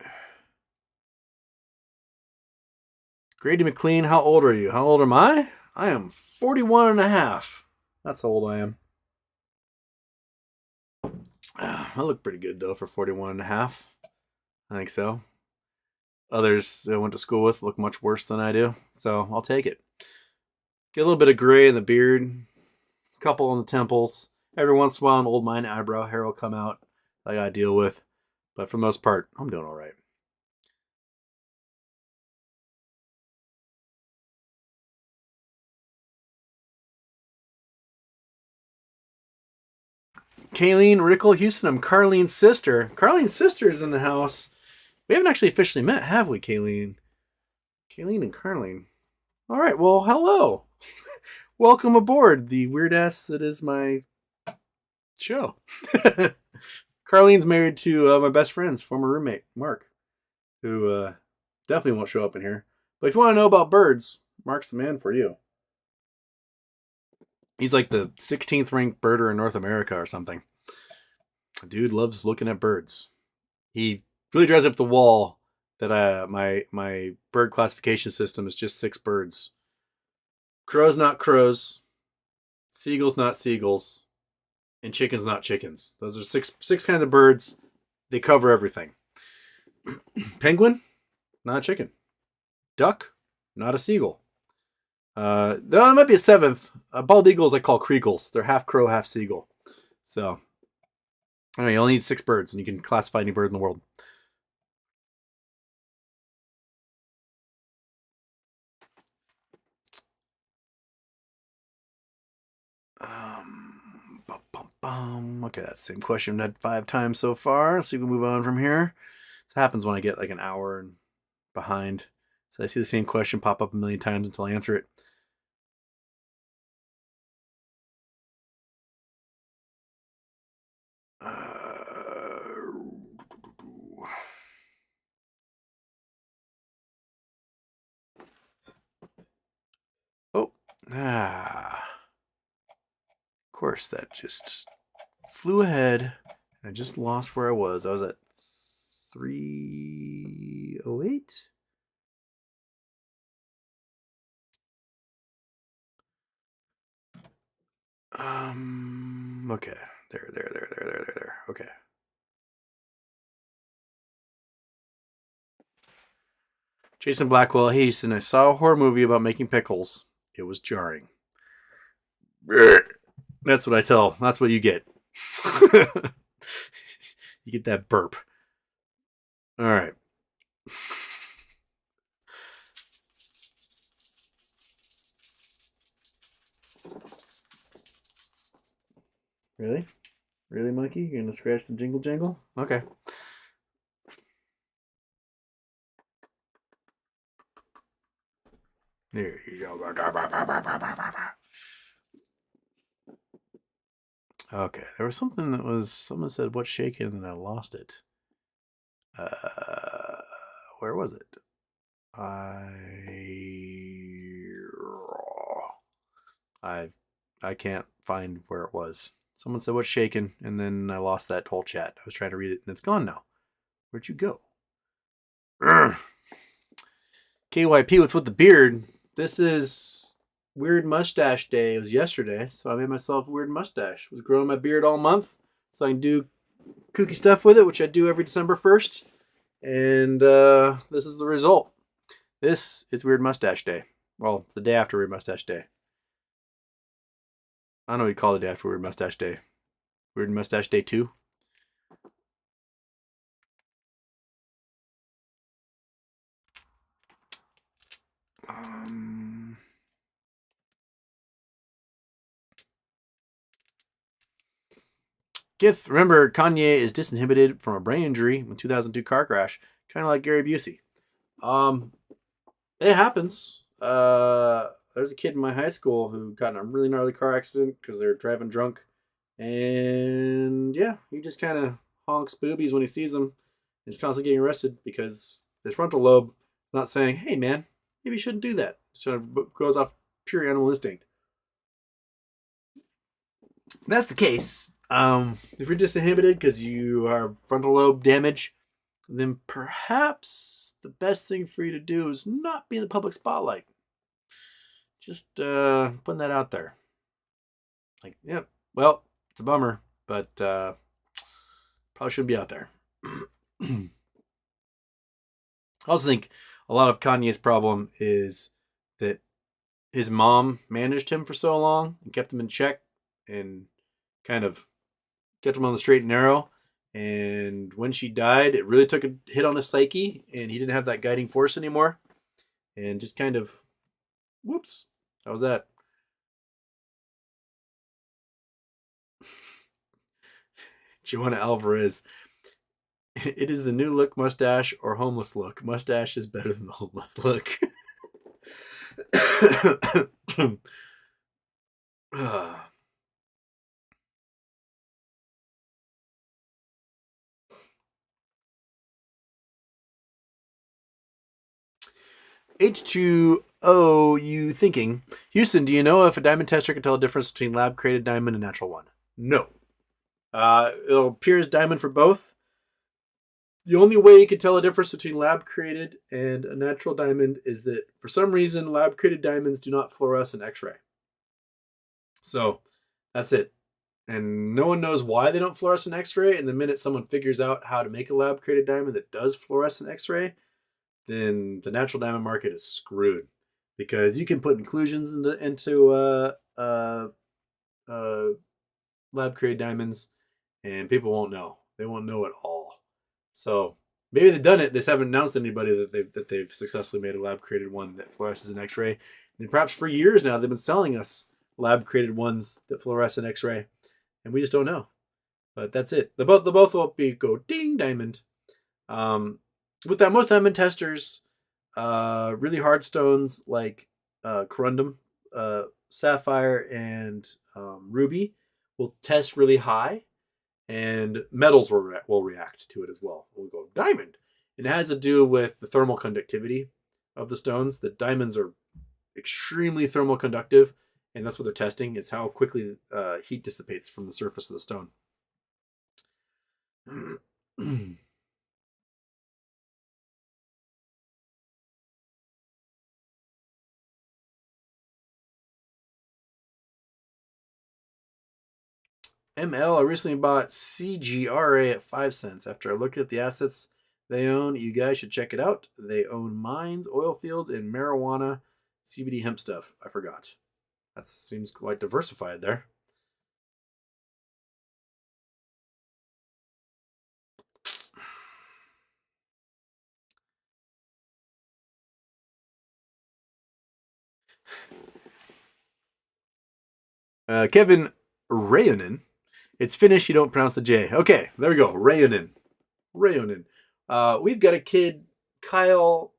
Grady McLean, how old are you? How old am I? I am 41 and a half. That's how old I am. I look pretty good, though, for 41 and a half. I think so. Others I went to school with look much worse than I do, so I'll take it. Get a little bit of gray in the beard, a couple on the temples. Every once in a while, an old mine eyebrow hair will come out that I gotta deal with. But for the most part, I'm doing all right. Kayleen Rickle Houston, I'm Carlene's sister. Carlene's sister is in the house. We haven't actually officially met, have we, Kayleen? Kayleen and Carlene. All right, well, hello. welcome aboard the weird ass that is my show. Carlene's married to my best friend's former roommate, Mark, who definitely won't show up in here. But if you want to know about birds, Mark's the man for you. He's like the 16th ranked birder in North America or something. Dude loves looking at birds. He really drives up the wall that my bird classification system is just 6 birds. Crows not crows, seagulls not seagulls, and chickens not chickens. Those are six kinds of birds. They cover everything. Penguin, not a chicken. Duck, not a seagull. There might be a 7th. Bald eagles I call creagles. They're half crow, half seagull. So, anyway, you only need 6 birds, and you can classify any bird in the world. Okay, that's the same question I've had 5 times so far. So we can move on from here. This happens when I get like an hour and behind. So I see the same question pop up a million times until I answer it. Of course, that just flew ahead. I just lost where I was. I was at 308. Okay. There. Okay. Jason Blackwell, hey Houston, I saw a horror movie about making pickles. It was jarring. That's what I tell. That's what you get. You get that burp. All right. Really? Really, Monkey? You're gonna scratch the jingle jangle? Okay. There you go. Okay, there was something that was, someone said, what's shaking, and I lost it. Where was it? I can't find where it was. Someone said, what's shaking, and then I lost that whole chat. I was trying to read it, and it's gone now. Where'd you go? KYP, what's with the beard? This is Weird Mustache Day. It was yesterday, so I made myself a weird mustache. I was growing my beard all month, so I can do kooky stuff with it, which I do every December 1st. And this is the result. This is Weird Mustache Day. Well, it's the day after Weird Mustache Day. I don't know what you call the day after Weird Mustache Day. Weird Mustache Day 2? Gith, remember, Kanye is disinhibited from a brain injury in 2002 car crash. Kind of like Gary Busey. It happens. There's a kid in my high school who got in a really gnarly car accident because they were driving drunk. And yeah, he just kind of honks boobies when he sees them. He's constantly getting arrested because his frontal lobe is not saying, hey man, maybe you shouldn't do that. So it goes off pure animal instinct. If that's the case. If you're disinhibited because you are frontal lobe damage, then perhaps the best thing for you to do is not be in the public spotlight. Just putting that out there. Like, yeah, well, it's a bummer, but probably shouldn't be out there. I also think a lot of Kanye's problem is that his mom managed him for so long and kept him in check and kind of kept him on the straight and narrow. And when she died, it really took a hit on his psyche, and he didn't have that guiding force anymore. And just kind of, whoops, how was that? Joanna Alvarez. It is the new look mustache or homeless look. Mustache is better than the homeless look. H2O, you thinking? Houston, do you know if a diamond tester can tell the difference between lab created diamond and natural one? No. It appears diamond for both. The only way you can tell a difference between lab created and a natural diamond is that for some reason lab created diamonds do not fluoresce in X ray. So that's it. And no one knows why they don't fluoresce in X ray. And the minute someone figures out how to make a lab created diamond that does fluoresce in X ray, then the natural diamond market is screwed because you can put inclusions into uh, lab created diamonds, and people won't know. They won't know at all. So maybe they've done it. They just haven't announced to anybody that they've successfully made a lab created one that fluoresces in X-ray. And perhaps for years now they've been selling us lab created ones that fluoresce in X-ray, and we just don't know. But that's it. The both will go ding diamond. With that, most diamond testers, really hard stones like corundum, sapphire, and ruby will test really high, and metals will react to it as well. We'll go diamond. It has to do with the thermal conductivity of the stones. The diamonds are extremely thermal conductive, and that's what they're testing: is how quickly heat dissipates from the surface of the stone. ML, I recently bought CGRA at 5 cents. After I looked at the assets they own, you guys should check it out. They own mines, oil fields, and marijuana, CBD hemp stuff. I forgot. That seems quite diversified there. Kevin Rayonen. It's Finnish, you don't pronounce the J. Okay, there we go. Rayonen. Rayonen. We've got a kid, Kyle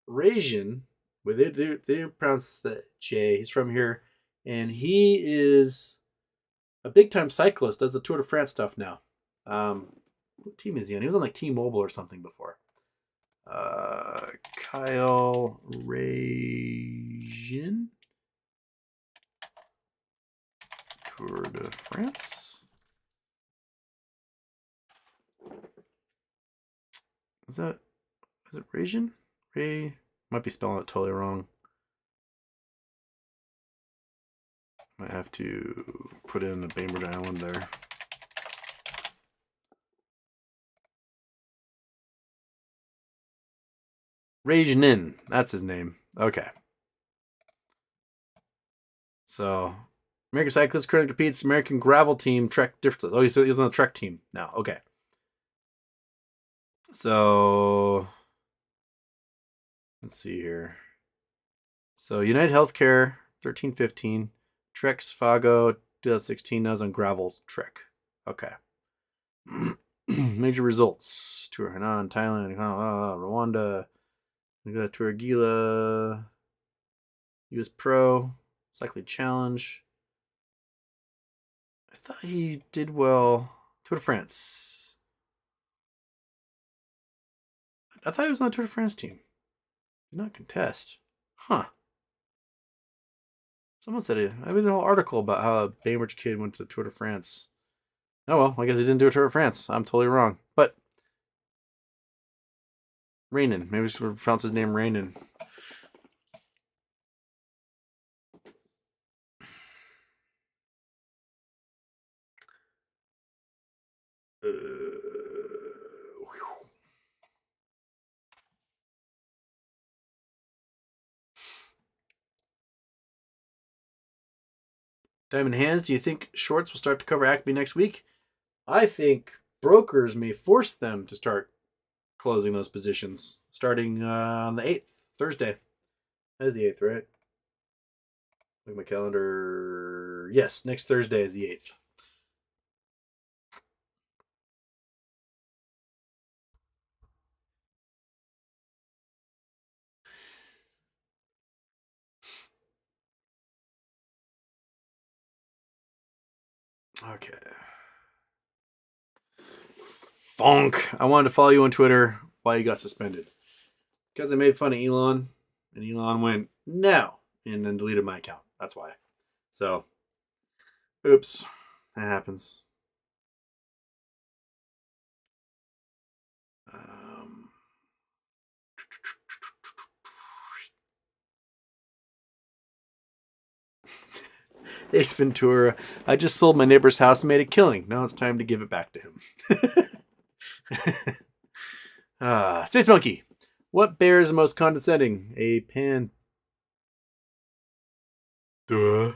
Rajan. They pronounce the J. He's from here, and he is a big time cyclist. Does the Tour de France stuff now. What team is he on? He was on like T-Mobile or something before. Kyle Rajan. Tour de France. Is it Rajan? Ray might be spelling it totally wrong. Might have to put in a Bainbridge Island there. Rajanin, that's his name. Okay. So, American cyclist currently competes American gravel team Trek difference. Oh, he's on the Trek team now. Okay. So, let's see here. So, United Healthcare 13-15, Trek Sfago 2016. Now is on gravel Trek. Okay. Major results: Tour Hanan, Thailand, Rwanda. We got Tour Gila, US Pro, Cycling Challenge. I thought he did well. Tour de France. I thought he was on the Tour de France team. Did not contest. Huh. Someone said it. I read a whole article about how a Bainbridge kid went to the Tour de France. Oh well, I guess he didn't do a Tour de France. I'm totally wrong. But Rainin. Maybe we should pronounce his name Rainin. Diamond Hands, do you think shorts will start to cover Acme next week? I think brokers may force them to start closing those positions starting on the 8th, Thursday. That is the 8th, right? Look at my calendar. Yes, next Thursday is the 8th. Okay. Funk. I wanted to follow you on Twitter while you got suspended. Because I made fun of Elon, and Elon went, no, and then deleted my account. That's why. So, oops. That happens. Ace Ventura. I just sold my neighbor's house and made a killing. Now it's time to give it back to him. Space Monkey. What bear is the most condescending? A pan. Duh.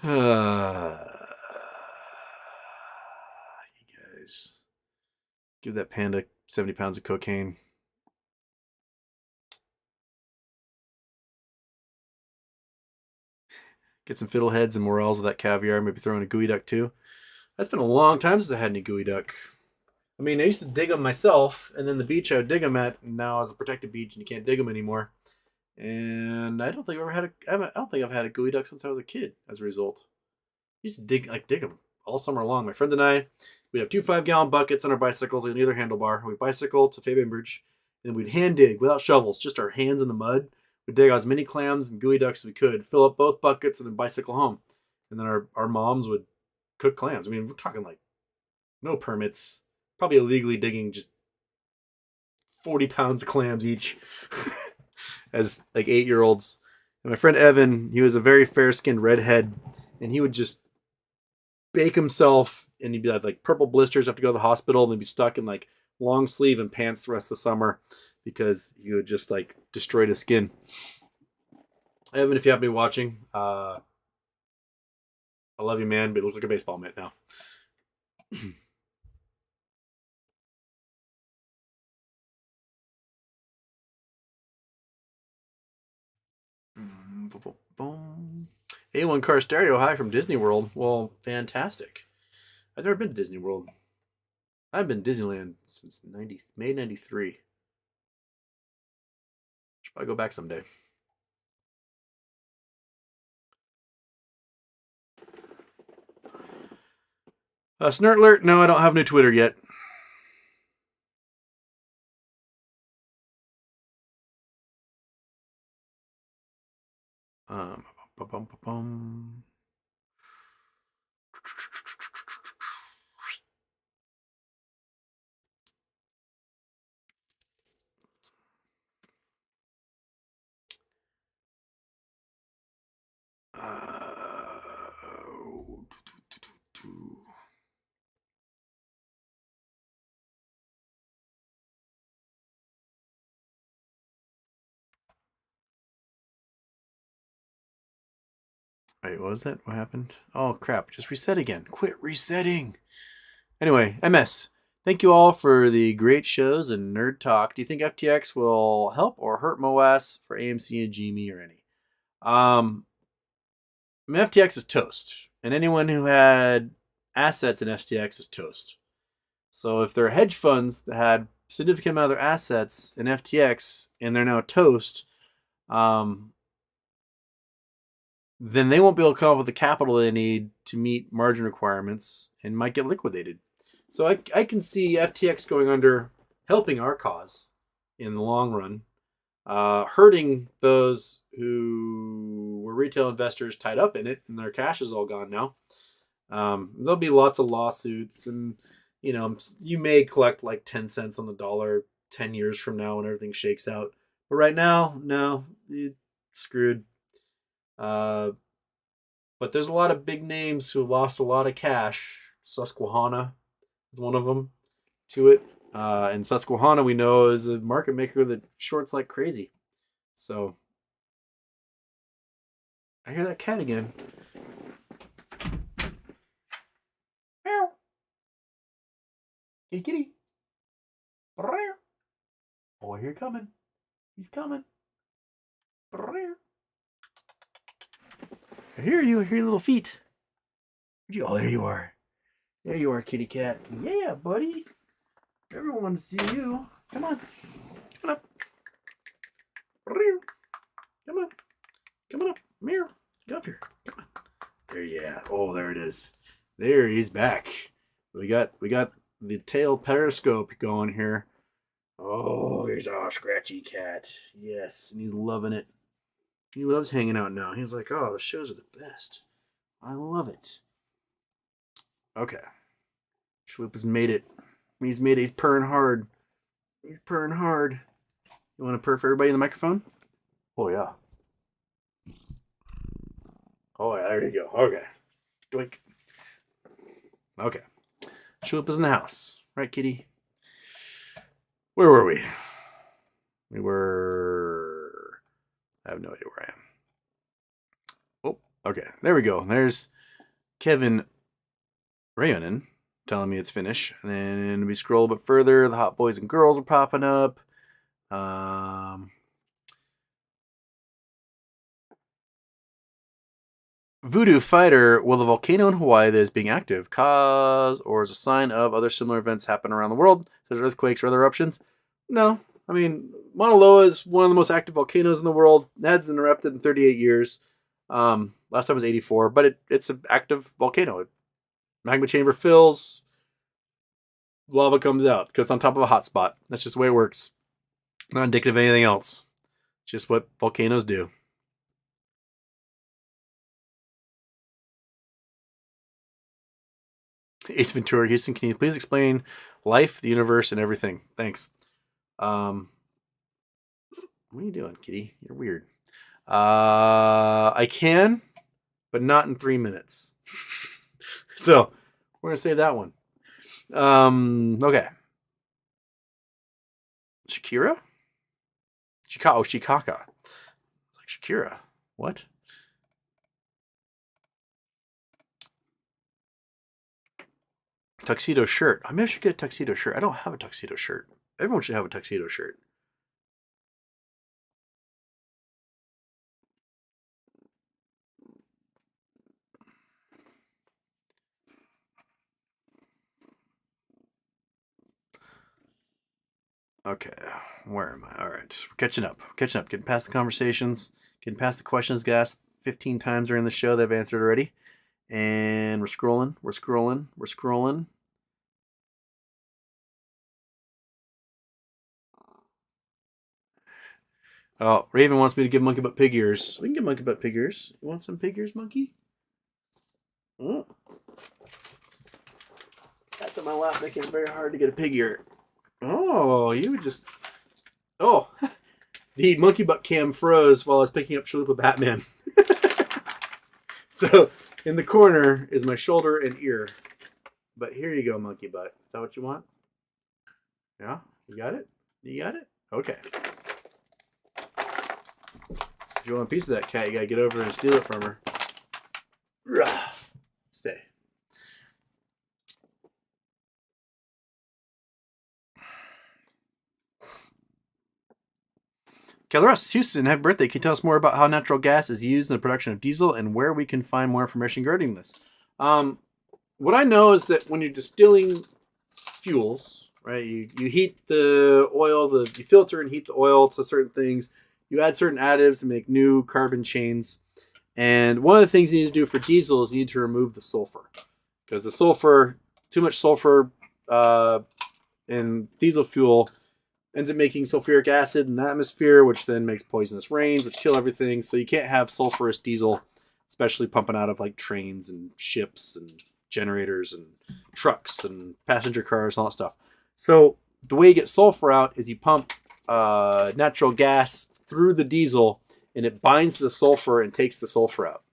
You guys. Give that panda 70 pounds of cocaine. Get some fiddleheads and morels with that caviar. Maybe throw in a gooey duck too. That's been a long time since I had any gooey duck. I mean, I used to dig them myself, and then the beach I would dig them at now is a protected beach, and you can't dig them anymore. And I don't think I've ever had I don't think I've had a gooey duck since I was a kid. As a result, I used to dig them all summer long. My friend and I, we'd have 2 5-gallon buckets on our bicycles on either handlebar. We'd bicycle to Fabianbridge, and we'd hand dig without shovels, just our hands in the mud. We'd dig out as many clams and gooey ducks as we could, fill up both buckets, and then bicycle home. And then our moms would cook clams. I mean, we're talking like no permits, probably illegally digging just 40 pounds of clams each as like 8-year-olds. And my friend Evan, he was a very fair-skinned redhead, and he would just bake himself, and he'd be like purple blisters, have to go to the hospital, and he'd be stuck in like long sleeve and pants the rest of the summer because he would just like destroy his skin. Evan, if you happen to be watching, I love you, man, but it looks like a baseball mitt now. A1 Car Stereo, hi from Disney World. Well, fantastic. I've never been to Disney World. I've been to Disneyland since May 93. Should probably go back someday. Snert alert, no, I don't have new Twitter yet. Wait, what was that? What happened? Oh, crap. Just reset again. Quit resetting. Anyway, MS. Thank you all for the great shows and nerd talk. Do you think FTX will help or hurt MOAS for AMC and GME or any? I mean, FTX is toast. And anyone who had assets in FTX is toast. So if there are hedge funds that had significant amount of their assets in FTX and they're now toast, then they won't be able to come up with the capital they need to meet margin requirements and might get liquidated. So I can see FTX going under, helping our cause in the long run, hurting those who were retail investors tied up in it and their cash is all gone now. There'll be lots of lawsuits, and you may collect like 10 cents on the dollar 10 years from now when everything shakes out. But right now, no, you're screwed. But there's a lot of big names who have lost a lot of cash. Susquehanna is one of them to it. And Susquehanna, we know, is a market maker that shorts like crazy. So I hear that cat again. Meow. Kitty, kitty. Oh, I hear coming. He's coming. I hear you. I hear your little feet. Oh, there you are. There you are, kitty cat. Yeah, buddy. Everyone wants to see you. Come on. Come on up. Come on. Come on up. Meow. Get up here. Come on. yeah. Oh, there it is. There, he's back. We got the tail periscope going here. Oh, here's our scratchy cat. Yes, and he's loving it. He loves hanging out now. He's like, oh, the shows are the best. I love it. Okay. Schloop has made it. He's made it. He's purring hard. He's purring hard. You want to purr for everybody in the microphone? Oh, yeah. Oh, yeah, there you go. Okay. Doink. Okay. Schloop is in the house. Right, kitty? Where were we? We were... I have no idea where I am. Oh, okay. There we go. There's Kevin Rayonen telling me it's finished. And then we scroll a bit further. The hot boys and girls are popping up. Voodoo Fighter, will the volcano in Hawaii that is being active cause or is a sign of other similar events happen around the world, such as earthquakes or other eruptions? No. I mean, Mauna Loa is one of the most active volcanoes in the world. It hasn't erupted in 38 years. Last time was 84, but it's an active volcano. Magma chamber fills, lava comes out because it's on top of a hot spot. That's just the way it works. Not indicative of anything else. Just what volcanoes do. Ace Ventura, Houston, can you please explain life, the universe, and everything? Thanks. What are you doing, kitty? You're weird. I can, but not in 3 minutes. So, we're going to save that one. Okay. Shakira? Shikaka. It's like Shakira. What? Tuxedo shirt. I maybe I should get a tuxedo shirt. I don't have a tuxedo shirt. Everyone should have a tuxedo shirt. Okay, where am I? All right, we're catching up. Getting past the conversations. Getting past the questions asked 15 times during the show that I've answered already. And we're scrolling. Oh, Raven wants me to give Monkey Butt pig ears. We can give Monkey Butt pig ears. You want some pig ears, Monkey? Oh. That's on my lap, making it very hard to get a pig ear. Oh, you just... Oh, the Monkey Butt cam froze while I was picking up Chalupa Batman. So, in the corner is my shoulder and ear. But here you go, Monkey Butt. Is that what you want? Yeah? You got it? You got it? Okay. If you want a piece of that cat, you gotta get over and steal it from her. Stay. Kelleros, Houston, happy birthday. Can you tell us more about how natural gas is used in the production of diesel and where we can find more information regarding this? What I know is that when you're distilling fuels, right, you heat the oil, you filter and heat the oil to certain things. You add certain additives to make new carbon chains. And one of the things you need to do for diesel is you need to remove the sulfur. Because the sulfur, too much sulfur in diesel fuel ends up making sulfuric acid in the atmosphere, which then makes poisonous rains, which kill everything. So you can't have sulfurous diesel, especially pumping out of like trains and ships and generators and trucks and passenger cars and all that stuff. So the way you get sulfur out is you pump natural gas through the diesel, and it binds the sulfur and takes the sulfur out.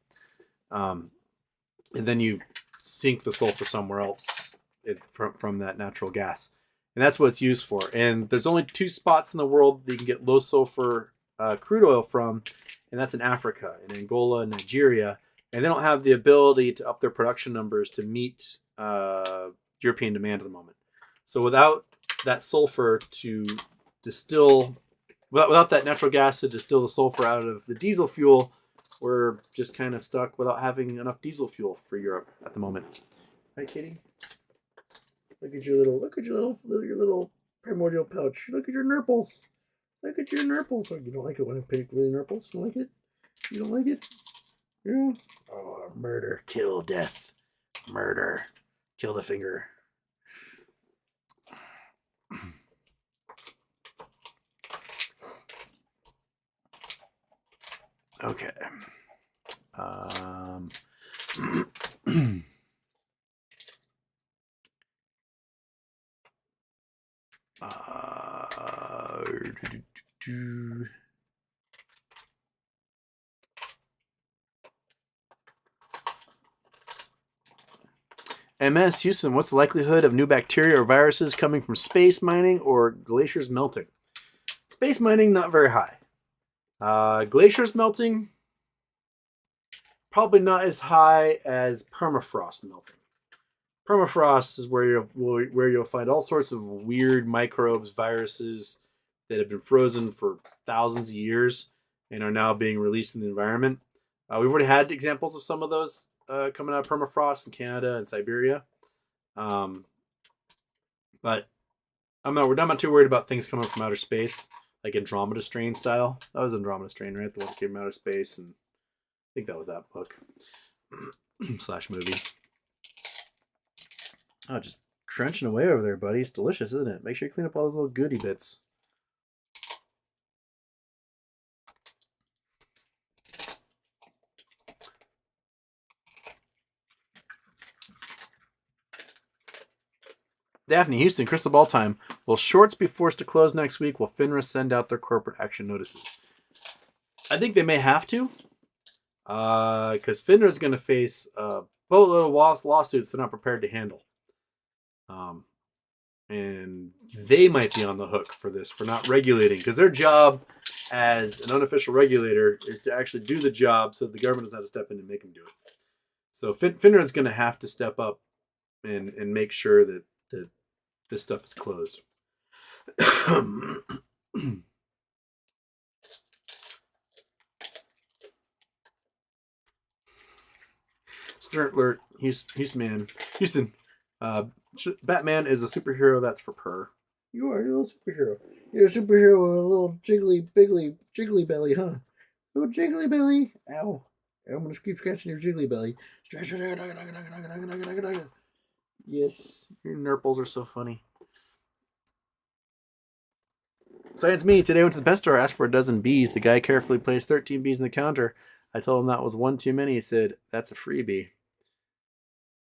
And then you sink the sulfur somewhere else from that natural gas. And that's what it's used for. And there's only 2 spots in the world that you can get low sulfur crude oil from, and that's in Africa, in Angola and Nigeria. And they don't have the ability to up their production numbers to meet European demand at the moment. So without that sulfur to distill, without that natural gas to distill the sulfur out of the diesel fuel, we're just kind of stuck without having enough diesel fuel for Europe at the moment. Right, Kitty? Look at your little primordial pouch. Look at your nurples. Look at your nurples. Oh, you don't like it when I pick really nurples? You don't like it? You don't like it? Yeah. Oh, Murder, kill, death, murder, kill the finger. Okay. MS Houston, what's the likelihood of new bacteria or viruses coming from space mining or glaciers melting? Space mining, not very high. Glaciers melting, probably not as high as permafrost melting. Permafrost is where you'll find all sorts of weird microbes, viruses that have been frozen for thousands of years and are now being released in the environment. We've already had examples of some of those coming out of permafrost in Canada and Siberia. But we're not too worried about things coming from outer space, like Andromeda Strain style. That was Andromeda Strain, right? The one that came from outer space, and I think that was that book / movie. Oh, just crunching away over there, buddy. It's delicious, isn't it? Make sure you clean up all those little goody bits. Daphne Houston, crystal ball time. Will shorts be forced to close next week? Will FINRA send out their corporate action notices? I think they may have to. Because FINRA is going to face a boatload of lawsuits they're not prepared to handle. And they might be on the hook for this, for not regulating. Because their job as an unofficial regulator is to actually do the job so the government doesn't have to step in and make them do it. So FINRA is going to have to step up and make sure that this stuff is closed. Start alert, Houston. Batman is a superhero that's for purr. You are a little superhero. You're a superhero with a little jiggly belly, huh? Little jiggly belly. Ow. I'm gonna keep scratching your jiggly belly. Yes, your nurples are so funny. Science me. Today I went to the pet store, asked for a dozen bees. The guy carefully placed 13 bees on the counter. I told him that was one too many. He said, "That's a freebie."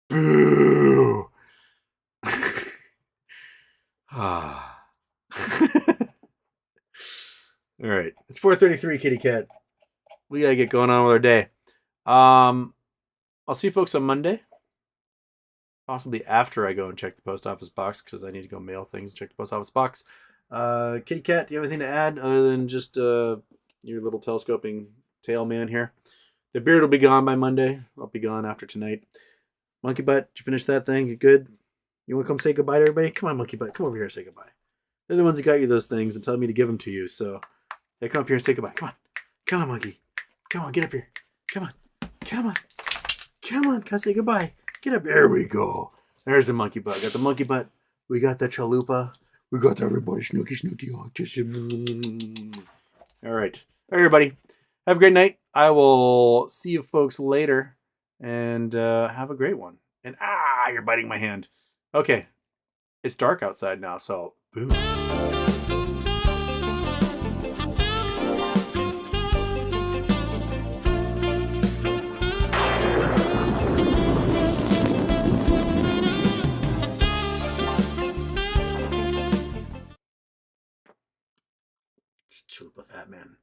Boo! All right, it's 4:33, kitty cat. We gotta get going on with our day. I'll see you folks on Monday. Possibly after I go and check the post office box, because I need to go mail things and check the post office box. Kitty cat, do you have anything to add other than just your little telescoping tail man here? The beard will be gone by Monday. I'll be gone after tonight. Monkey butt, did you finish that thing? You good? You want to come say goodbye to everybody? Come on, monkey butt. Come over here and say goodbye. They're the ones that got you those things and telling me to give them to you. So, yeah, come up here and say goodbye. Come on. Come on, monkey. Come on, get up here. Come on. Come on. Come on. Can I say goodbye? Get up. There we go. There's the monkey butt. Got the monkey butt. We got the chalupa. We got everybody. Snooky. Oh, kiss you. All right. All right, everybody. Have a great night. I will see you folks later. And have a great one. And you're biting my hand. Okay. It's dark outside now, so boom. Just chill with the fat man.